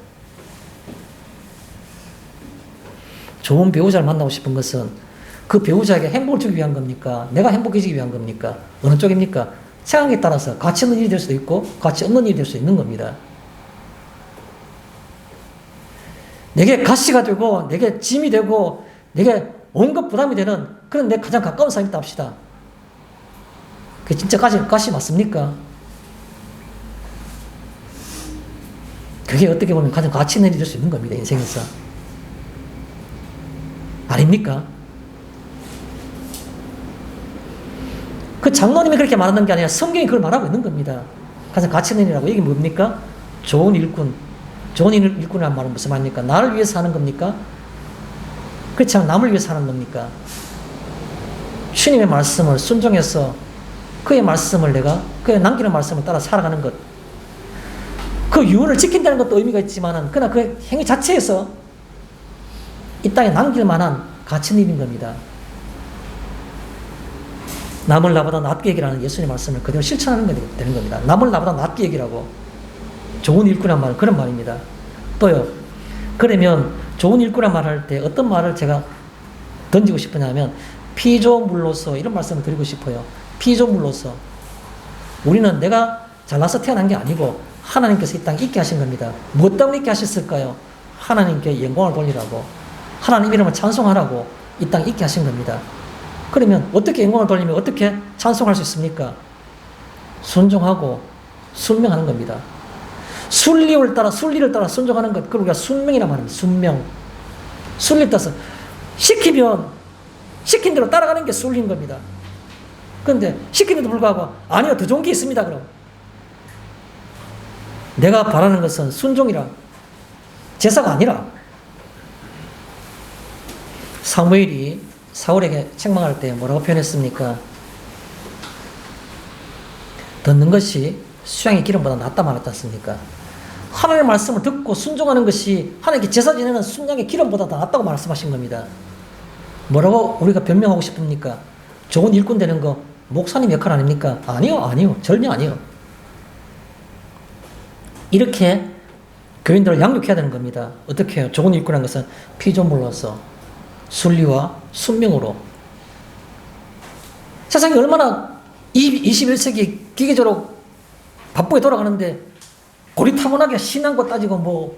좋은 배우자를 만나고 싶은 것은 그 배우자에게 행복을 주기 위한 겁니까? 내가 행복해지기 위한 겁니까? 어느 쪽입니까? 생각에 따라서 가치 있는 일이 될 수도 있고 가치 없는 일이 될 수 있는 겁니다. 내게 가시가 되고 내게 짐이 되고 내게 온갖 부담이 되는 그런 내 가장 가까운 사람이 있다 합시다. 그게 진짜 가시 맞습니까? 그게 어떻게 보면 가장 가치 있는 일이 될 수 있는 겁니다. 인생에서. 아닙니까? 그 장로님이 그렇게 말하는 게 아니라 성경이 그걸 말하고 있는 겁니다. 가장 가치 있는 일이라고. 이게 뭡니까? 좋은 일꾼. 좋은 일꾼이라는 말은 무슨 말입니까? 나를 위해서 하는 겁니까? 그렇지 않으면 남을 위해서 하는 겁니까? 주님의 말씀을 순종해서 그의 말씀을 그의 남기는 말씀을 따라 살아가는 것. 그 유언을 지킨다는 것도 의미가 있지만은 그러나 그 행위 자체에서 이 땅에 남길 만한 가치 있는 일인 겁니다. 남을 나보다 낫게 여기라는 예수님의 말씀을 그대로 실천하는 게 되는 겁니다. 남을 나보다 낫게 여기라고. 좋은 일꾼이란 말은 그런 말입니다. 또요. 그러면 좋은 일꾼이란 말을 할 때 어떤 말을 제가 던지고 싶으냐면 피조물로서 이런 말씀을 드리고 싶어요. 피조물로서. 우리는 내가 잘나서 태어난 게 아니고 하나님께서 이 땅에 있게 하신 겁니다. 무엇 때문에 있게 하셨을까요? 하나님께 영광을 돌리라고. 하나님 이름을 찬송하라고 이 땅에 있게 하신 겁니다. 그러면 어떻게 영광을 돌리면 어떻게 찬송할 수 있습니까? 순종하고 순명하는 겁니다. 순리를 따라 순종하는 것, 그걸 우리가 순명이란 말입니다. 순명. 순리를 따라서 시키면 시킨 대로 따라가는 게 순리인 겁니다. 그런데 시키는데도 불구하고 아니요, 더 좋은 게 있습니다. 그럼 내가 바라는 것은 순종이라 제사가 아니라. 사무엘이 사울에게 책망할 때 뭐라고 표현했습니까? 듣는 것이 수양의 기름보다 낫다 말했지 않습니까? 하나님의 말씀을 듣고 순종하는 것이 하나님께 제사 지내는 순양의 기름보다 더 낫다고 말씀하신 겁니다. 뭐라고 우리가 변명하고 싶습니까? 좋은 일꾼 되는 거 목사님 역할 아닙니까? 아니요. 전혀 아니요. 이렇게 교인들을 양육해야 되는 겁니다. 어떻게 해요? 좋은 일꾼이라는 것은 피조물로서 순리와 순명으로. 세상이 얼마나 21세기 기계적으로 바쁘게 돌아가는데 고리타분하게 신앙고 따지고 뭐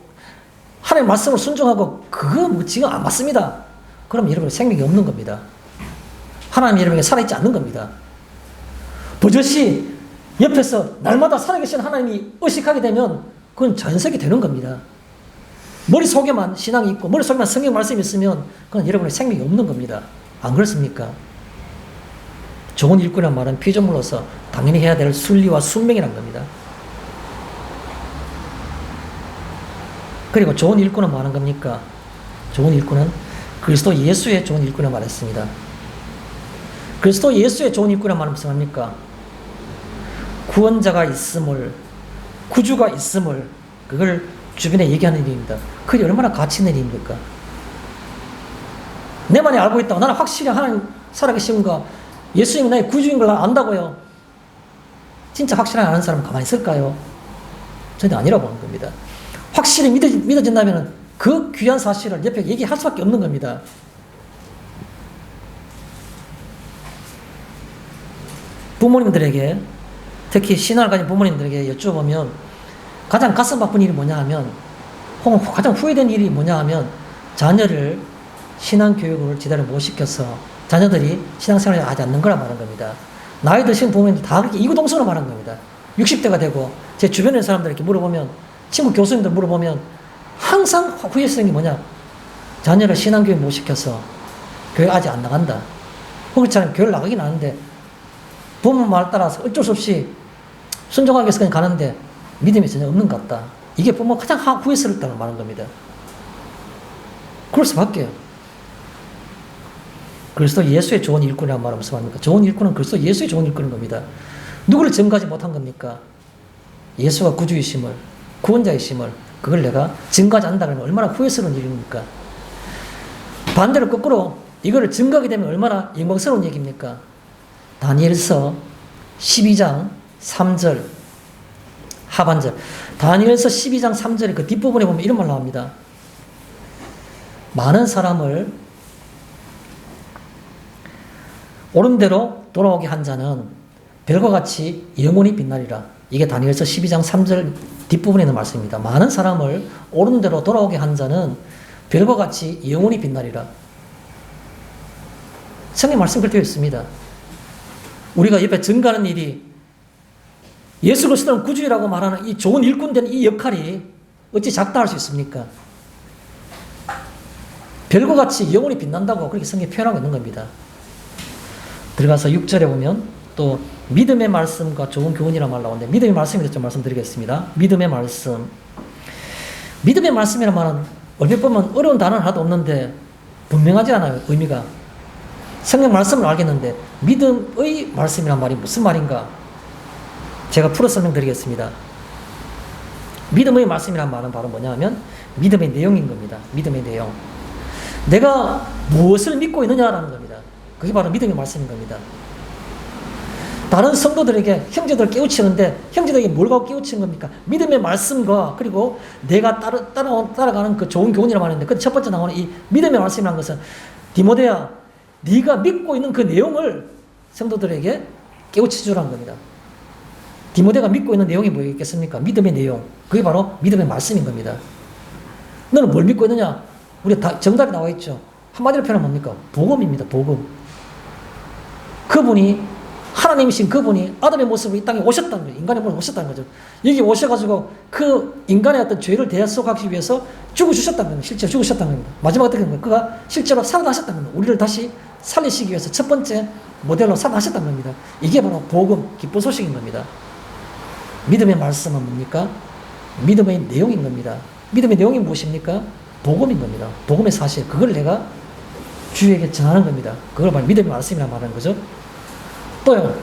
하나님의 말씀을 순종하고 그거 뭐 지금 안 맞습니다. 그럼 여러분 생명이 없는 겁니다. 하나님 여러분에게 살아있지 않는 겁니다. 버젓이 옆에서 날마다 살아계신 하나님이 의식하게 되면 그건 전색이 되는 겁니다. 머릿속에만 신앙이 있고 머릿속에만 성경 말씀이 있으면 그건 여러분의 생명이 없는 겁니다. 안 그렇습니까? 좋은 일꾼이란 말은 피조물로서 당연히 해야 될 순리와 순명이란 겁니다. 그리고 좋은 일꾼은 뭐 하는 겁니까? 좋은 일꾼은 그리스도 예수의 좋은 일꾼을 말했습니다. 그리스도 예수의 좋은 일꾼이란 말은 무슨 말입니까? 구원자가 있음을, 구주가 있음을 그걸 주변에 얘기하는 일입니다. 그게 얼마나 가치 있는 일입니까? 내만이 알고 있다고 나는 확실히 하나님 살아계신가 예수님이 나의 구주인 걸 안다고요. 진짜 확실하게 아는 사람은 가만히 있을까요? 전혀 아니라고 보는 겁니다. 확실히 믿어진다면 그 귀한 사실을 옆에 얘기할 수밖에 없는 겁니다. 부모님들에게, 특히 신앙을 가진 부모님들에게 여쭤보면 가장 가슴 아픈 일이 뭐냐 하면, 혹은 가장 후회된 일이 뭐냐 하면 자녀를 신앙교육을 제대로 못 시켜서 자녀들이 신앙생활을 하지 않는 거라 말한 겁니다. 나이 드신 부모님들 다 그렇게 이구동성으로 말한 겁니다. 60대가 되고 제 주변의 사람들 이렇게 물어보면, 친구 교수님들 물어보면 항상 후회스러운 게 뭐냐? 자녀를 신앙교육 못 시켜서 교회 아직 안 나간다. 그렇잖아요. 교회를 나가긴 하는데 부모 말 따라서 어쩔 수 없이 순종하기 위해서 그냥 가는데 믿음이 전혀 없는 것 같다. 이게 부모가 가장 후회스럽다고 말한 겁니다. 그럴 수밖에요. 그리스도 예수의 좋은 일꾼이라는 말은 무슨 말입니까? 좋은 일꾼은 그리스도 예수의 좋은 일꾼인 겁니다. 누구를 증거하지 못한 겁니까? 예수가 구주이심을, 구원자이심을 그걸 내가 증거하지 않는다 그러면 얼마나 후회스러운 일입니까? 반대로 거꾸로 이거를 증거하게 되면 얼마나 영광스러운 얘기입니까? 다니엘서 12장 3절 하반절, 다니엘서 12장 3절의 그 뒷부분에 보면 이런 말 나옵니다. 많은 사람을 옳은 대로 돌아오게 한 자는 별과 같이 영원히 빛나리라. 이게 다니엘서 12장 3절 뒷부분에 있는 말씀입니다. 많은 사람을 옳은 대로 돌아오게 한 자는 별과 같이 영원히 빛나리라. 성경 말씀 그렇게 되어 있습니다. 우리가 옆에 증거하는 일이 예수 그리스도는 구주라고 말하는 이 좋은 일꾼된 이 역할이 어찌 작다 할 수 있습니까? 별과 같이 영원히 빛난다고 그렇게 성경에 표현하고 있는 겁니다. 들어가서 6절에 보면 또 믿음의 말씀과 좋은 교훈이라는 말 나오는데 믿음의 말씀에 대해서 좀 말씀드리겠습니다. 믿음의 말씀. 믿음의 말씀이라는 말은 얼핏 보면 어려운 단어는 하나도 없는데 분명하지 않아요. 의미가. 성경 말씀을 알겠는데 믿음의 말씀이란 말이 무슨 말인가? 제가 풀어 설명드리겠습니다. 믿음의 말씀이란 말은 바로 뭐냐 하면 믿음의 내용인 겁니다. 믿음의 내용. 내가 무엇을 믿고 있느냐라는 겁니다. 그게 바로 믿음의 말씀인 겁니다. 다른 성도들에게 형제들을 깨우치는데 형제들에게 뭘 갖고 깨우치는 겁니까? 믿음의 말씀과 그리고 내가 따라가는 그 좋은 교훈이라고 하는데 그 첫 번째 나오는 이 믿음의 말씀이라는 것은 디모데야 네가 믿고 있는 그 내용을 성도들에게 깨우쳐 주라는 겁니다. 디모데가 믿고 있는 내용이 뭐겠습니까? 믿음의 내용. 그게 바로 믿음의 말씀인 겁니다. 너는 뭘 믿고 있느냐? 우리 다 정답이 나와 있죠. 한마디로 표현하면 뭡니까? 복음입니다. 복음. 그분이 하나님이신 그분이 아담의 모습으로 이 땅에 오셨다는 거예요. 인간의 모습으로 오셨다는 거죠. 여기 오셔가지고 그 인간의 어떤 죄를 대속하기 위해서 죽어주셨다는 겁니다. 실제로 죽으셨다는 겁니다. 마지막에 어떻게 된 거예요? 그가 실제로 살아나셨다는 겁니다. 우리를 다시 살리시기 위해서 첫 번째 모델로 살아나셨다는 겁니다. 이게 바로 복음, 기쁜 소식인 겁니다. 믿음의 말씀은 뭡니까? 믿음의 내용인 겁니다. 믿음의 내용이 무엇입니까? 복음인 겁니다. 복음의 사실. 그걸 내가 주에게 전하는 겁니다. 그걸 바로 믿음의 말씀이라고 말하는 거죠. 또요.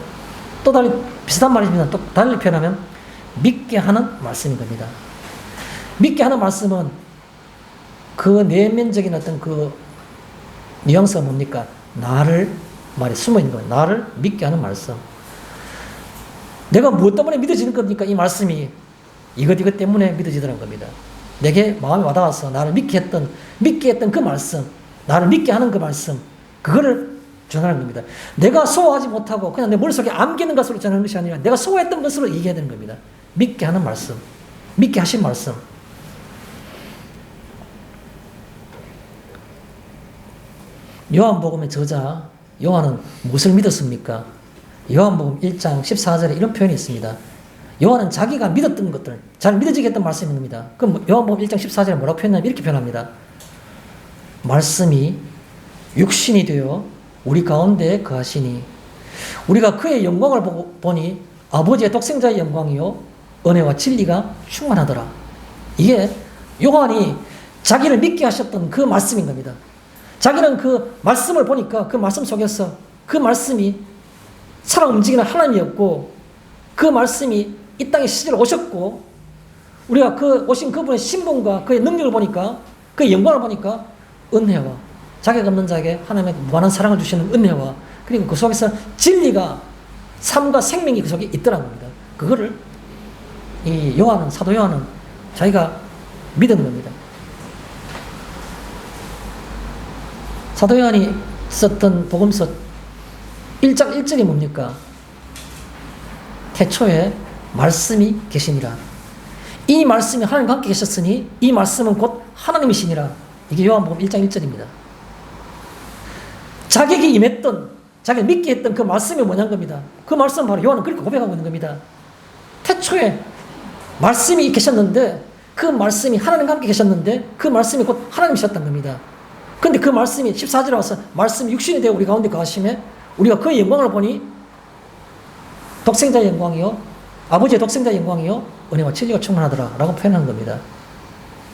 또 달리 비슷한 말입니다. 또 달리 표현하면 믿게 하는 말씀인 겁니다. 믿게 하는 말씀은 그 내면적인 어떤 그 뉘앙스가 뭡니까? 나를 말에 숨어 있는 거예요. 나를 믿게 하는 말씀. 내가 무엇 때문에 믿어지는 겁니까? 이 말씀이 이것 때문에 믿어지더라는 겁니다. 내게 마음이 와닿아서 나를 믿게 했던 그 말씀, 나를 믿게 하는 그 말씀, 그거를 전하는 겁니다. 내가 소화하지 못하고 그냥 내 머릿속에 암기는 것으로 전하는 것이 아니라 내가 소화했던 것으로 얘기해야 되는 겁니다. 믿게 하는 말씀, 믿게 하신 말씀. 요한복음의 저자 요한은 무엇을 믿었습니까? 요한복음 1장 14절에 이런 표현이 있습니다. 요한은 자기가 믿었던 것들, 잘 믿어지게 했던 말씀이 있습니다. 그럼 요한복음 1장 14절에 뭐라고 표현하냐면 이렇게 표현합니다. 말씀이 육신이 되어 우리 가운데 거하시니 우리가 그의 영광을 보니 아버지의 독생자의 영광이요 은혜와 진리가 충만하더라. 이게 요한이 자기를 믿게 하셨던 그 말씀인 겁니다. 자기는 그 말씀을 보니까 그 말씀 속에서 그 말씀이 살아 움직이는 하나님이었고 그 말씀이 이 땅에 실제로 오셨고 우리가 그 오신 그분의 신분과 그의 능력을 보니까 그의 영광을 보니까 은혜와 자격 없는 자에게 하나님의 무한한 사랑을 주시는 은혜와 그리고 그 속에서 진리가 삶과 생명이 그 속에 있더라는 겁니다. 그거를 이 요한은 사도 요한은 자기가 믿은 겁니다. 사도 요한이 썼던 복음서 1장 1절이 뭡니까? 태초에 말씀이 계시니라. 이 말씀이 하나님과 함께 계셨으니 이 말씀은 곧 하나님이시니라. 이게 요한복음 1장 1절입니다. 자기에게 임했던, 자기가 믿게 했던 그 말씀이 뭐냐는 겁니다. 그 말씀은 바로 요한은 그렇게 고백하고 있는 겁니다. 태초에 말씀이 계셨는데 그 말씀이 하나님과 함께 계셨는데 그 말씀이 곧 하나님이셨던 겁니다. 근데 그 말씀이 14절에 와서 말씀이 육신이 되어 우리 가운데 거하심에 우리가 그의 영광을 보니 독생자의 영광이요 아버지의 독생자의 영광이요 은혜와 진리가 충만하더라 라고 표현한 겁니다.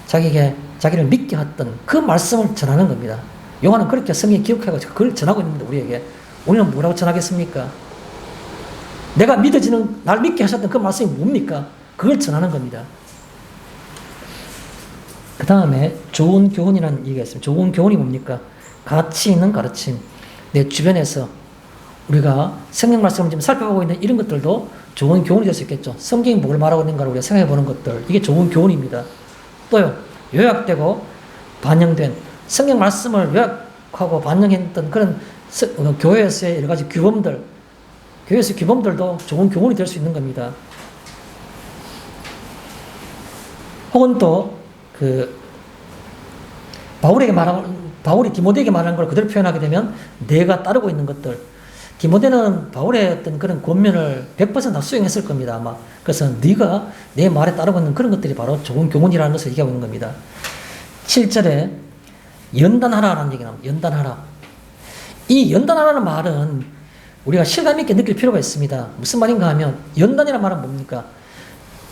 자기를 믿게 했던 그 말씀을 전하는 겁니다. 요한은 그렇게 성경에 기록하고 그걸 전하고 있는데 우리에게 우리는 뭐라고 전하겠습니까? 내가 믿어지는 날 믿게 하셨던 그 말씀이 뭡니까? 그걸 전하는 겁니다. 그 다음에 좋은 교훈이라는 얘기가 있습니다. 좋은 교훈이 뭡니까? 가치 있는 가르침. 내 주변에서 우리가 성경 말씀을 지금 살펴보고 있는 이런 것들도 좋은 교훈이 될 수 있겠죠. 성경이 뭘 말하고 있는가를 우리가 생각해 보는 것들. 이게 좋은 교훈입니다. 또요, 요약되고 반영된 성경 말씀을 요약하고 반영했던 그런 교회에서의 여러 가지 규범들, 교회에서의 규범들도 좋은 교훈이 될 수 있는 겁니다. 혹은 또 바울이 디모데에게 말하는 걸 그대로 표현하게 되면 내가 따르고 있는 것들. 디모데는 바울의 어떤 그런 권면을 100%다 수행했을 겁니다, 아마. 그래서 네가 내 말에 따르고 있는 그런 것들이 바로 좋은 교훈이라는 것을 얘기하고 있는 겁니다. 7절에 연단하라라는 얘기가 나옵니다. 연단하라. 이 연단하라는 말은 우리가 실감 있게 느낄 필요가 있습니다. 무슨 말인가 하면 연단이라는 말은 뭡니까?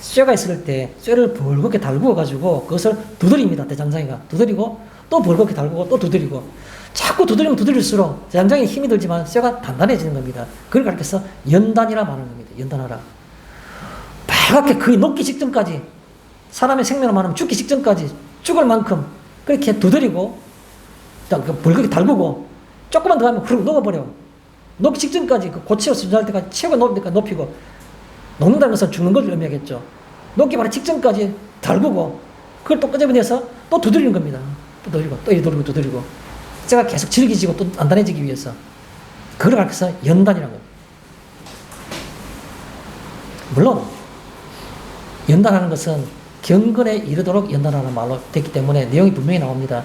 쇠가 있을 때 쇠를 벌겋게 달구어 가지고 그것을 두드립니다. 대장장이가 두드리고 또 벌겋게 달구고 또 두드리고 자꾸 두드리면 두드릴수록 대장장이 힘이 들지만 쇠가 단단해지는 겁니다. 그걸 가르쳐서 연단이라 말하는 겁니다. 연단하라. 빨갛게 거의 녹기 직전까지 사람의 생명을 말하면 죽기 직전까지 죽을 만큼 그렇게 두드리고 벌겋게 달구고 조금만 더 하면 그러고 녹아버려. 녹기 직전까지 그 고치어 수준할 때까지 최고 높이고 녹는다는 것은 죽는 걸 의미하겠죠. 녹기 바로 직전까지 달구고 그걸 또 끄집어내서 또 두드리는 겁니다. 또 두드리고 또 이리 두드리고 쇠가 계속 질기지고 또 단단해지기 위해서 그걸 가르쳐서 연단이라고. 물론 연단하는 것은 경건에 이르도록 연단하는 말로 됐기 때문에 내용이 분명히 나옵니다.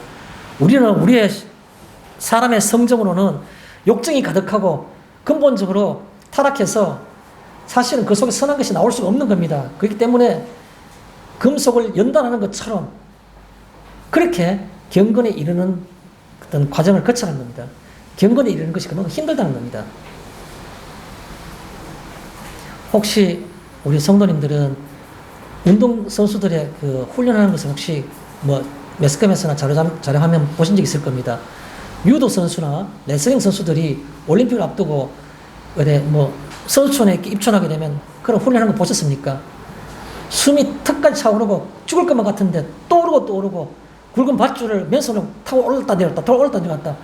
우리는 우리의 사람의 성정으로는 욕정이 가득하고 근본적으로 타락해서 사실은 그 속에 선한 것이 나올 수가 없는 겁니다. 그렇기 때문에 금속을 연단하는 것처럼 그렇게 경건에 이르는 어떤 과정을 거쳐가는 겁니다. 경건에 이르는 것이 그만큼 힘들다는 겁니다. 혹시 우리 성도님들은 운동선수들의 그 훈련하는 것을 혹시 뭐 매스컴에서나 자료화면 보신 적 있을 겁니다. 유도 선수나 레슬링 선수들이 올림픽을 앞두고 뭐 선수촌에 입촌하게 되면 그런 훈련하는 거 보셨습니까? 숨이 턱까지 차오르고 죽을 것만 같은데 또 오르고 또 오르고 굵은 밧줄을 맨손으로 타고 올랐다 내렸다 올랐다 내렸다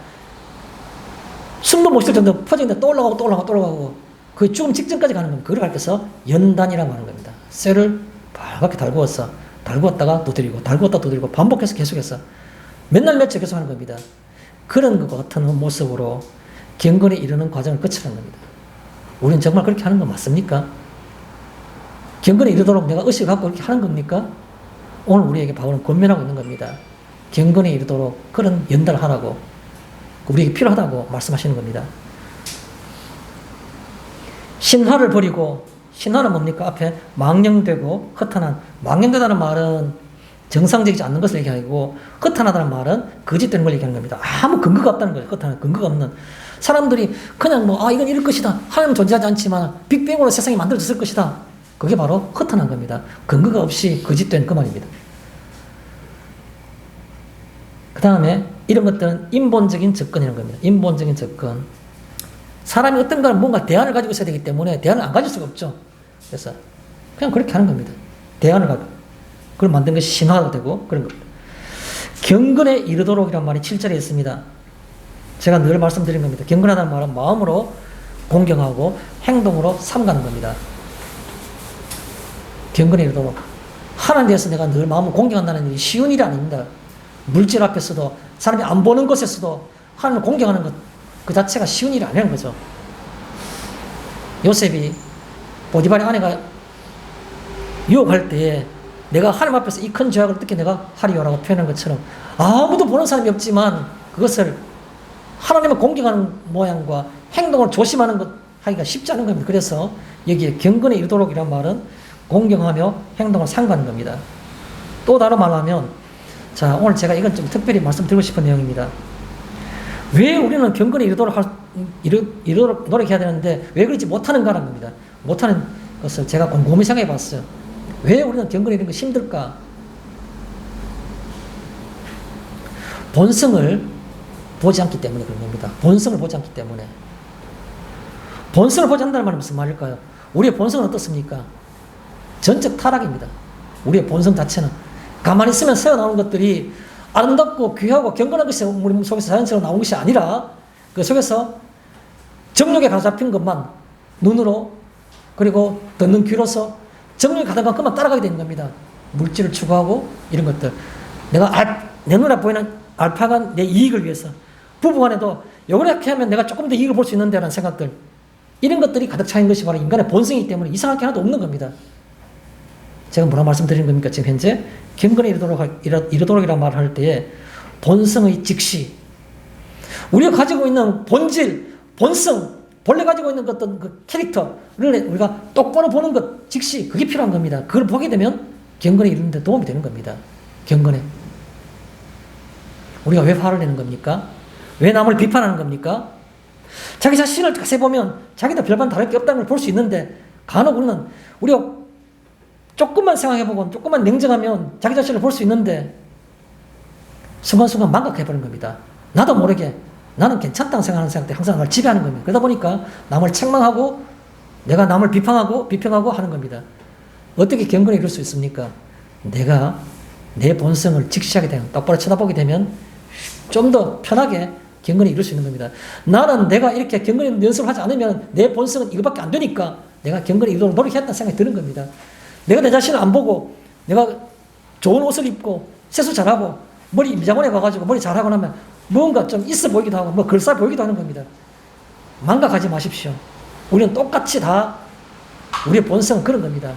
숨도 못 쉴 정도 퍼지는데 또 올라가고 또 올라가고 또 올라가고 그 죽음 직전까지 가는 겁니다. 그걸 가르쳐서 연단이라고 하는 겁니다. 쇠를 발갛게 달구어서 달궜다가 두드리고 달궜다 두드리고 반복해서 계속해서 맨날 며칠 계속 하는 겁니다. 그런 것 같은 모습으로 경건에 이르는 과정을 거치는 겁니다. 우리는 정말 그렇게 하는 거 맞습니까? 경건에 이르도록 내가 의식을 갖고 그렇게 하는 겁니까? 오늘 우리에게 바울은 권면하고 있는 겁니다. 경건에 이르도록 그런 연달을 하라고, 우리에게 필요하다고 말씀하시는 겁니다. 신화를 버리고, 신화는 뭡니까? 앞에 망령되고 허탄한, 망령되다는 말은 정상적이지 않는 것을 얘기하고, 허탄하다는 말은 거짓되는 걸 얘기하는 겁니다. 아무 근거가 없다는 거예요. 허탄한 근거가 없는. 사람들이 그냥 이건 이럴 것이다. 하나님은 존재하지 않지만 빅뱅으로 세상이 만들어졌을 것이다. 그게 바로 허탄한 겁니다. 근거가 없이 거짓된 그 말입니다. 그 다음에 이런 것들은 인본적인 접근이라는 겁니다. 인본적인 접근. 사람이 어떤 걸 뭔가 대안을 가지고 있어야 되기 때문에 대안을 안 가질 수가 없죠. 그래서 그냥 그렇게 하는 겁니다. 대안을 가지고. 그걸 만든 것이 신화가 되고 그런 겁니다. 경건에 이르도록이라는 말이 7절에 있습니다. 제가 늘 말씀드린 겁니다. 경건하다는 말은 마음으로 공경하고 행동으로 삼가는 겁니다. 경건에 이르도록. 하나님에 대해서 내가 늘 마음을 공경한다는 일이 쉬운 일이 아닙니다. 물질 앞에서도 사람이 안 보는 곳에서도 하나님을 공경하는 것 그 자체가 쉬운 일이 아니라는 거죠. 요셉이 보디발의 아내가 유혹할 때에 내가 하나님 앞에서 이 큰 죄악을 어떻게 내가 하리요라고 표현한 것처럼 아무도 보는 사람이 없지만 그것을 하나님을 공경하는 모양과 행동을 조심하는 것 하기가 쉽지 않은 겁니다. 그래서 여기에 경건에 이르도록이란 말은 공경하며 행동을 삼가는 겁니다. 또 다른 말로 하면, 자, 오늘 제가 이건 좀 특별히 말씀드리고 싶은 내용입니다. 왜 우리는 경건에 이르도록 노력해야 되는데 왜 그렇지 못하는가라는 겁니다. 못하는 것을 제가 곰곰이 생각해 봤어요. 왜 우리는 경건에 이르는 거 힘들까? 본성을 보지 않기 때문에 그런 겁니다. 본성을 보지 않기 때문에. 본성을 보지 않는다는 말은 무슨 말일까요? 우리의 본성은 어떻습니까? 전적 타락입니다. 우리의 본성 자체는. 가만히 있으면 새어나오는 것들이 아름답고 귀하고 경건한 것이 우리 속에서 자연스러워 나온 것이 아니라 그 속에서 정욕에 가잡힌 것만 눈으로 그리고 듣는 귀로서 정욕에 가다가 그만 따라가게 되는 겁니다. 물질을 추구하고 이런 것들. 내 눈에 보이는 알파가 내 이익을 위해서 부부간에도 이렇게 하면 내가 조금 더 이익을 볼 수 있는데 라는 생각들, 이런 것들이 가득 차인 것이 바로 인간의 본성이기 때문에 이상할 게 하나도 없는 겁니다. 제가 뭐라 말씀드리는 겁니까? 지금 현재 경건에 이르도록이라는 말을 할 때에 본성의 직시, 우리가 가지고 있는 본질, 본성, 본래 가지고 있는 어떤 그 캐릭터를 우리가 똑바로 보는 것, 직시, 그게 필요한 겁니다. 그걸 보게 되면 경건에 이르는 데 도움이 되는 겁니다. 경건에. 우리가 왜 화를 내는 겁니까? 왜 남을 비판하는 겁니까? 자기 자신을 자세히 보면 자기도 별반 다를 게 없다는 걸 볼 수 있는데 간혹 우리가 조금만 생각해보고 조금만 냉정하면 자기 자신을 볼 수 있는데 순간순간 망각해버리는 겁니다. 나도 모르게 나는 괜찮다고 생각하는 생각들이 항상 나를 지배하는 겁니다. 그러다 보니까 남을 책망하고 내가 남을 비평하고 하는 겁니다. 어떻게 경건에 이룰 수 있습니까? 내가 내 본성을 직시하게 되면, 똑바로 쳐다보게 되면 좀 더 편하게 경건에 이룰 수 있는 겁니다. 나는 내가 이렇게 경건에 연습을 하지 않으면 내 본성은 이거밖에 안 되니까 내가 경건에 이루도록 노력했다는 생각이 드는 겁니다. 내가 내 자신을 안 보고 내가 좋은 옷을 입고 세수 잘하고 머리 미장원에 가가지고 머리 잘하고 나면 뭔가 좀 있어 보이기도 하고 뭐 걸싸 보이기도 하는 겁니다. 망각하지 마십시오. 우리는 똑같이 다 우리의 본성은 그런 겁니다.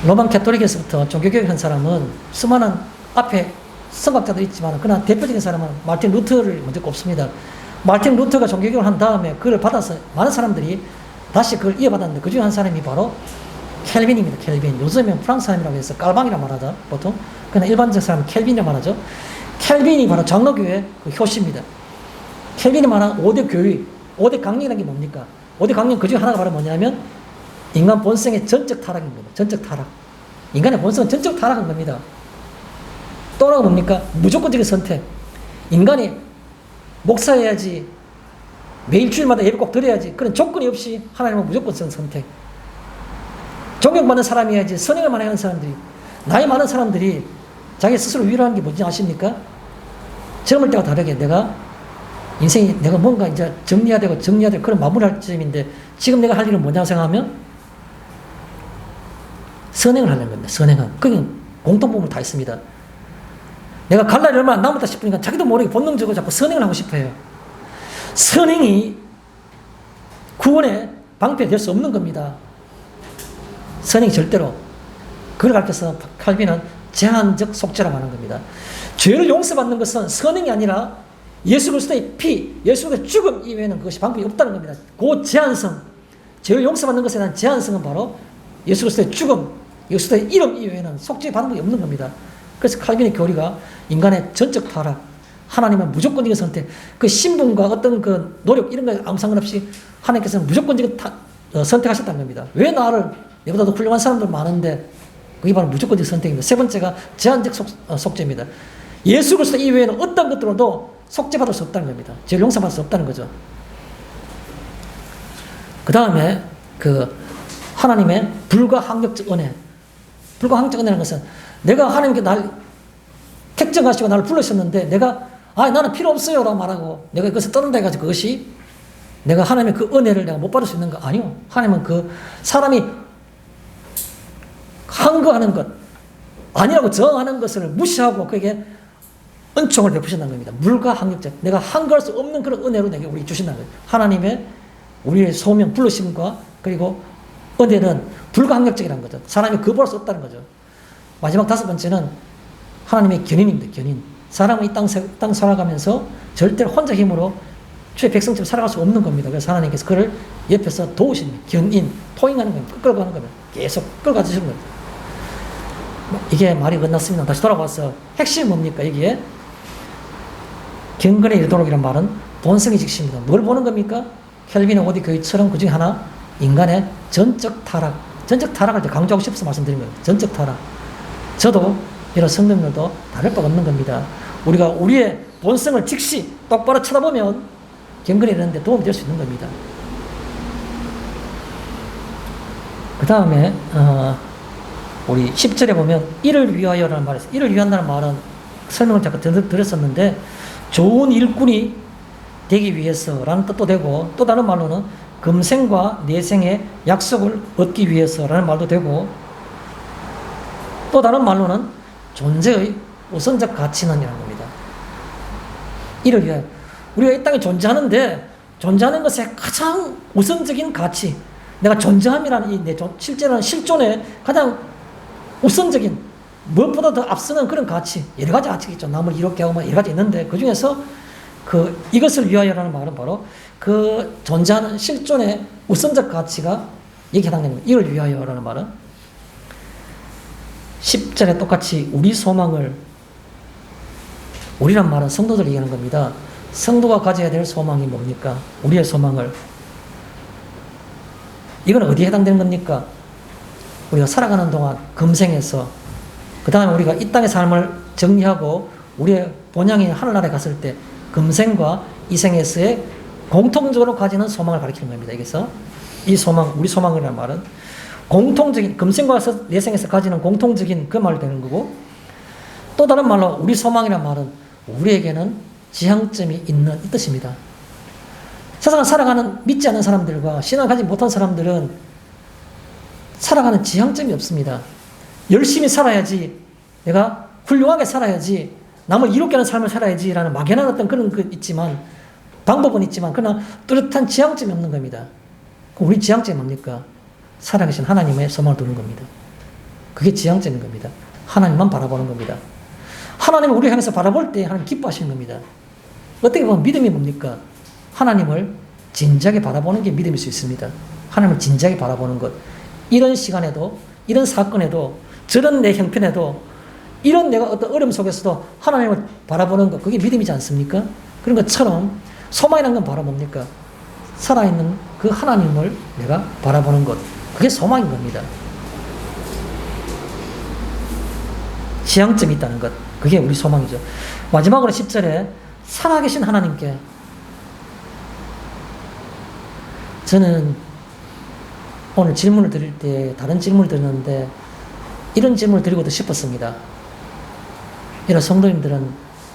로만 캐토릭에서부터 종교개혁을 한 사람은 수많은 앞에 성각자도 있지만 그러나 대표적인 사람은 마틴 루터를 먼저 꼽습니다. 마틴 루터가 종교개혁을 한 다음에 그걸 받아서 많은 사람들이 다시 그걸 이어받았는데 그 중에 한 사람이 바로 켈빈입니다. 켈빈. 요즘엔 프랑스 사람이라고 해서 깔방이라 말하죠. 보통. 그러나 일반적 사람은 켈빈이라 말하죠. 켈빈이 바로 장로교의 그 효시입니다. 켈빈이 말하는 5대 교의, 5대 강령이라는 게 뭡니까? 5대 강령 그 중에 하나가 바로 뭐냐면 인간 본성의 전적 타락인 겁니다. 전적 타락. 인간의 본성은 전적 타락한 겁니다. 또 하나가 뭡니까? 무조건적인 선택. 인간이 목사해야지, 매일 주일마다 예배 꼭 드려야지, 그런 조건이 없이 하나님은 무조건성 선택. 존경받는 사람이어야지, 선행을 많이 하는 사람들이, 나이 많은 사람들이 자기 스스로 위로하는 게 뭔지 아십니까? 젊을 때와 다르게 내가 인생이 내가 뭔가 이제 정리해야 되고 그런 마무리할 점인데 지금 내가 할 일은 뭐냐고 생각하면 선행을 하는 겁니다. 선행은. 거기 공통점을 다 있습니다. 내가 갈 날이 얼마 안 남았다 싶으니까 자기도 모르게 본능적으로 자꾸 선행을 하고 싶어요. 선행이 구원의 방패가 될 수 없는 겁니다. 선행이 절대로. 그걸 가르쳐서 칼빈은 제한적 속죄라고 하는 겁니다. 죄를 용서받는 것은 선행이 아니라 예수 그리스도의 피, 예수 그리스도의 죽음 이외에는 그것이 방법이 없다는 겁니다. 그 제한성, 죄를 용서받는 것에 대한 제한성은 바로 예수 그리스도의 죽음, 예수 그리스도의 이름 이외에는 속죄의 방법이 없는 겁니다. 그래서 칼빈의 교리가 인간의 전적 타락, 하나님은 무조건적인 선택, 그 신분과 어떤 그 노력 이런 거 아무 상관없이 하나님께서는 무조건적인 선택하셨다는 겁니다. 왜 나를, 내보다 더 훌륭한 사람들 많은데, 그게 바로 무조건적 선택입니다. 세 번째가 제한적 속죄입니다. 예수 그리스도 이외에는 어떤 것들로도 속죄받을 수 없다는 겁니다. 죄를 용서받을 수 없다는 거죠. 그 다음에 그 하나님의 불가항력적 은혜. 불가항력적 은혜라는 것은 내가 하나님께 날 택정하시고 나를 불러셨는데 내가 나는 필요 없어요 라고 말하고 내가 그것을 떠난다 해가지고 그것이 내가 하나님의 그 은혜를 내가 못 받을 수 있는 거 아니요. 하나님은 그 사람이 항거하는 것 아니라고 정하는 것을 무시하고 그에게 은총을 베푸신다는 겁니다. 불가항력적. 내가 항거할 수 없는 그런 은혜로 내게 우리 주신다는 거예요. 하나님의 우리의 소명 부르심과 그리고 은혜는 불가항력적이라는 거죠. 사람이 거부할 수 없다는 거죠. 마지막 다섯 번째는 하나님의 견인입니다. 견인. 사람은 이 땅 살아가면서 절대로 혼자 힘으로 주의 백성처럼 살아갈 수 없는 겁니다. 그래서 하나님께서 그를 옆에서 도우십니다. 견인, 토잉하는 겁니다. 끌고 가는 겁니다. 계속 끌고 가주시는 겁니다. 이게 말이 끝났습니다. 다시 돌아와서 핵심이 뭡니까? 여기에 경건에 이르도록이란 말은 본성의 직시입니다. 뭘 보는 겁니까? 켈빈의 오디 교회처럼 그 중에 하나 인간의 전적 타락. 전적 타락을 강조하고 싶어서 말씀드린 거예요. 전적 타락. 저도 이런 성도님들도 다를 바가 없는 겁니다. 우리가 우리의 본성을 직시 똑바로 쳐다보면 경건에 이르는데 도움이 될 수 있는 겁니다. 그 다음에 우리 10절에 보면 이를 위하여라는 말이 있어요. 이를 위한다는 말은 설명을 잠깐 드렸었는데 좋은 일꾼이 되기 위해서라는 뜻도 되고 또 다른 말로는 금생과 내생의 약속을 얻기 위해서라는 말도 되고 또 다른 말로는 존재의 우선적 가치는 이라는 겁니다. 이를 위하여 우리가 이 땅에 존재하는데 존재하는 것의 가장 우선적인 가치 내가 존재함이라는 이 실제로는 실존의 가장 우선적인 무엇보다 더 앞서는 그런 가치 여러 가지 가치가 있죠. 남을 이롭게 하고 여러 가지 있는데 그 중에서 이것을 위하여라는 말은 바로 그 존재하는 실존의 우선적 가치가 여기에 해당됩니다. 이를 위하여라는 말은 10절에 똑같이 우리 소망을 우리란 말은 성도들 얘기하는 겁니다. 성도가 가져야 될 소망이 뭡니까? 우리의 소망을 이건 어디에 해당되는 겁니까? 우리가 살아가는 동안 금생에서 그 다음에 우리가 이 땅의 삶을 정리하고 우리의 본향인 하늘나라에 갔을 때 금생과 이생에서의 공통적으로 가지는 소망을 가리키는 겁니다. 여기서 이 소망, 우리 소망이라는 말은 공통적인 금생과 내생에서 가지는 공통적인 그 말이 되는 거고 또 다른 말로 우리 소망이라는 말은 우리에게는 지향점이 있는 이 뜻입니다. 세상을 살아가는 믿지 않는 사람들과 신앙을 가지 못한 사람들은 살아가는 지향점이 없습니다. 열심히 살아야지 내가 훌륭하게 살아야지 남을 이롭게 하는 삶을 살아야지라는 막연한 어떤 그런 것 있지만 방법은 있지만 그러나 뚜렷한 지향점이 없는 겁니다. 우리 지향점이 뭡니까? 살아계신 하나님의 소망을 두는 겁니다. 그게 지향점인 겁니다. 하나님만 바라보는 겁니다. 하나님을 우리 향해서 바라볼 때 하나님 기뻐하시는 겁니다. 어떻게 보면 믿음이 뭡니까? 하나님을 진지하게 바라보는 게 믿음일 수 있습니다. 하나님을 진지하게 바라보는 것. 이런 시간에도 이런 사건에도 저런 내 형편에도 이런 내가 어떤 어려움 속에서도 하나님을 바라보는 것 그게 믿음이지 않습니까? 그런 것처럼 소망이라는 건 바로 뭡니까? 살아있는 그 하나님을 내가 바라보는 것 그게 소망인 겁니다. 지향점이 있다는 것 그게 우리 소망이죠. 마지막으로 10절에 살아계신 하나님께 저는 오늘 질문을 드릴 때 다른 질문을 드렸는데 이런 질문을 드리고도 싶었습니다. 이런 성도님들은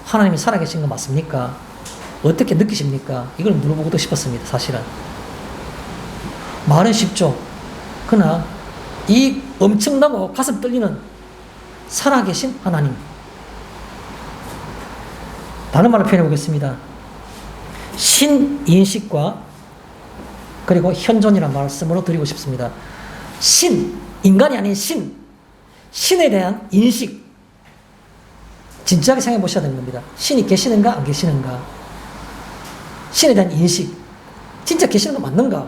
하나님이 살아계신 거 맞습니까? 어떻게 느끼십니까? 이걸 물어보고도 싶었습니다. 사실은 말은 쉽죠. 그러나 이 엄청나고 가슴 떨리는 살아계신 하나님. 다른 말로 표현해 보겠습니다. 신인식과 그리고 현존이라는 말씀으로 드리고 싶습니다. 신, 인간이 아닌 신, 신에 대한 인식, 진지하게 생각해 보셔야 되는 겁니다. 신이 계시는가 안 계시는가, 신에 대한 인식, 진짜 계시는 거 맞는가,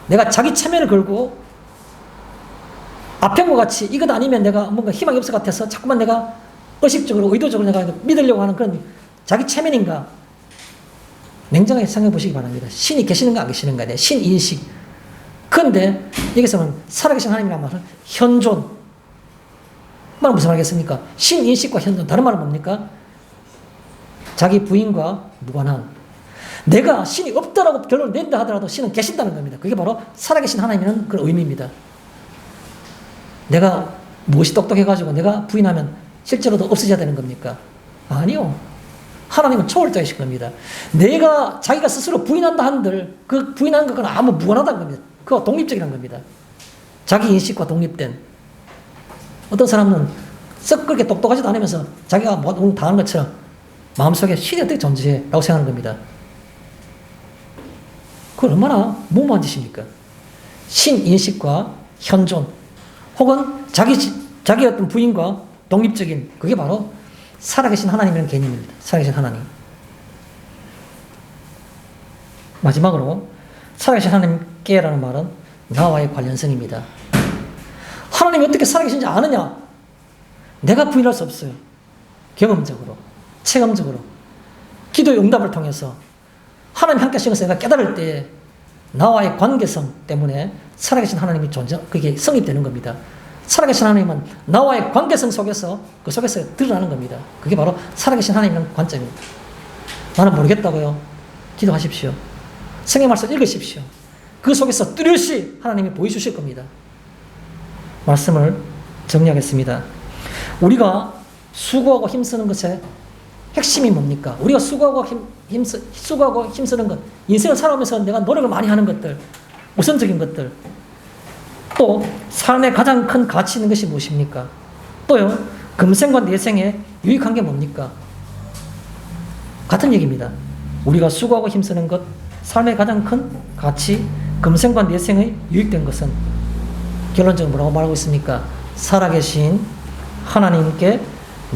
내가 자기 체면을 걸고 아평과 같이 이것 아니면 내가 뭔가 희망이 없을 것 같아서 자꾸만 내가 의식적으로 의도적으로 내가 믿으려고 하는 그런 자기 체면인가, 냉정하게 생각해 보시기 바랍니다. 신이 계시는가 안 계시는가에 대해 신인식. 그런데 여기서는 살아계신 하나님이란 말은 현존. 말은 무슨 말이겠습니까? 신인식과 현존, 다른 말은 뭡니까? 자기 부인과 무관한. 내가 신이 없다라고 결론을 낸다 하더라도 신은 계신다는 겁니다. 그게 바로 살아계신 하나님이라는 그런 의미입니다. 내가 무엇이 똑똑해가지고 내가 부인하면 실제로도 없어져야 되는 겁니까? 아니요. 하나님은 초월자이신 겁니다. 내가 자기가 스스로 부인한다 한들 그 부인하는 것과는 아무 무관하다는 겁니다. 그거 독립적이라는 겁니다. 자기 인식과 독립된. 어떤 사람은 썩 그렇게 똑똑하지도 않으면서 자기가 뭐 당한 것처럼 마음속에 신이 어떻게 존재해? 라고 생각하는 겁니다. 그건 얼마나 무모한 짓입니까? 신인식과 현존, 혹은 자기 어떤 부인과 독립적인, 그게 바로 살아계신 하나님이라는 개념입니다. 살아계신 하나님. 마지막으로 살아계신 하나님께라는 말은 나와의 관련성입니다. 하나님이 어떻게 살아계신지 아느냐? 내가 부인할 수 없어요. 경험적으로, 체험적으로, 기도의 응답을 통해서 하나님 함께 하시는 것을 내가 깨달을 때 나와의 관계성 때문에 살아계신 하나님이 그게 성립되는 겁니다. 살아계신 하나님은 나와의 관계성 속에서 그 속에서 드러나는 겁니다. 그게 바로 살아계신 하나님이라는 관점입니다. 나는 모르겠다고요? 기도하십시오. 성경 말씀 읽으십시오. 그 속에서 뚜렷이 하나님이 보여주실 겁니다. 말씀을 정리하겠습니다. 우리가 수고하고 힘쓰는 것의 핵심이 뭡니까? 우리가 수고하고 힘쓰는 것, 인생을 살아오면서 내가 노력을 많이 하는 것들, 우선적인 것들, 또 삶의 가장 큰 가치 있는 것이 무엇입니까? 또요, 금생과 내생에 유익한 게 뭡니까? 같은 얘기입니다. 우리가 수고하고 힘쓰는 것, 삶의 가장 큰 가치, 금생과 내생의 유익된 것은 결론적으로 뭐라고 말하고 있습니까? 살아계신 하나님께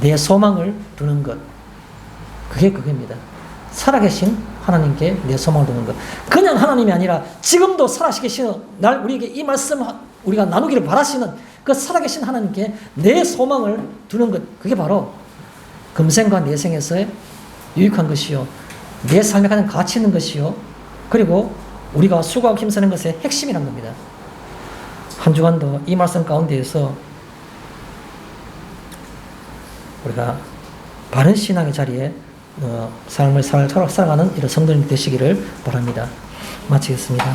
내 소망을 두는 것. 그게 그겁니다. 살아계신 하나님께 내 소망을 두는 것. 그냥 하나님이 아니라 지금도 살아계시는 날 우리에게 이 말씀 우리가 나누기를 바라시는 그 살아계신 하나님께 내 소망을 두는 것. 그게 바로 금생과 내생에서의 유익한 것이요, 내 삶에 가장 가치 있는 것이요, 그리고 우리가 수고하고 힘쓰는 것의 핵심이란 겁니다. 한 주간도 이 말씀 가운데에서 우리가 바른 신앙의 자리에 삶을 살아가는 이런 성도님 되시기를 바랍니다. 마치겠습니다.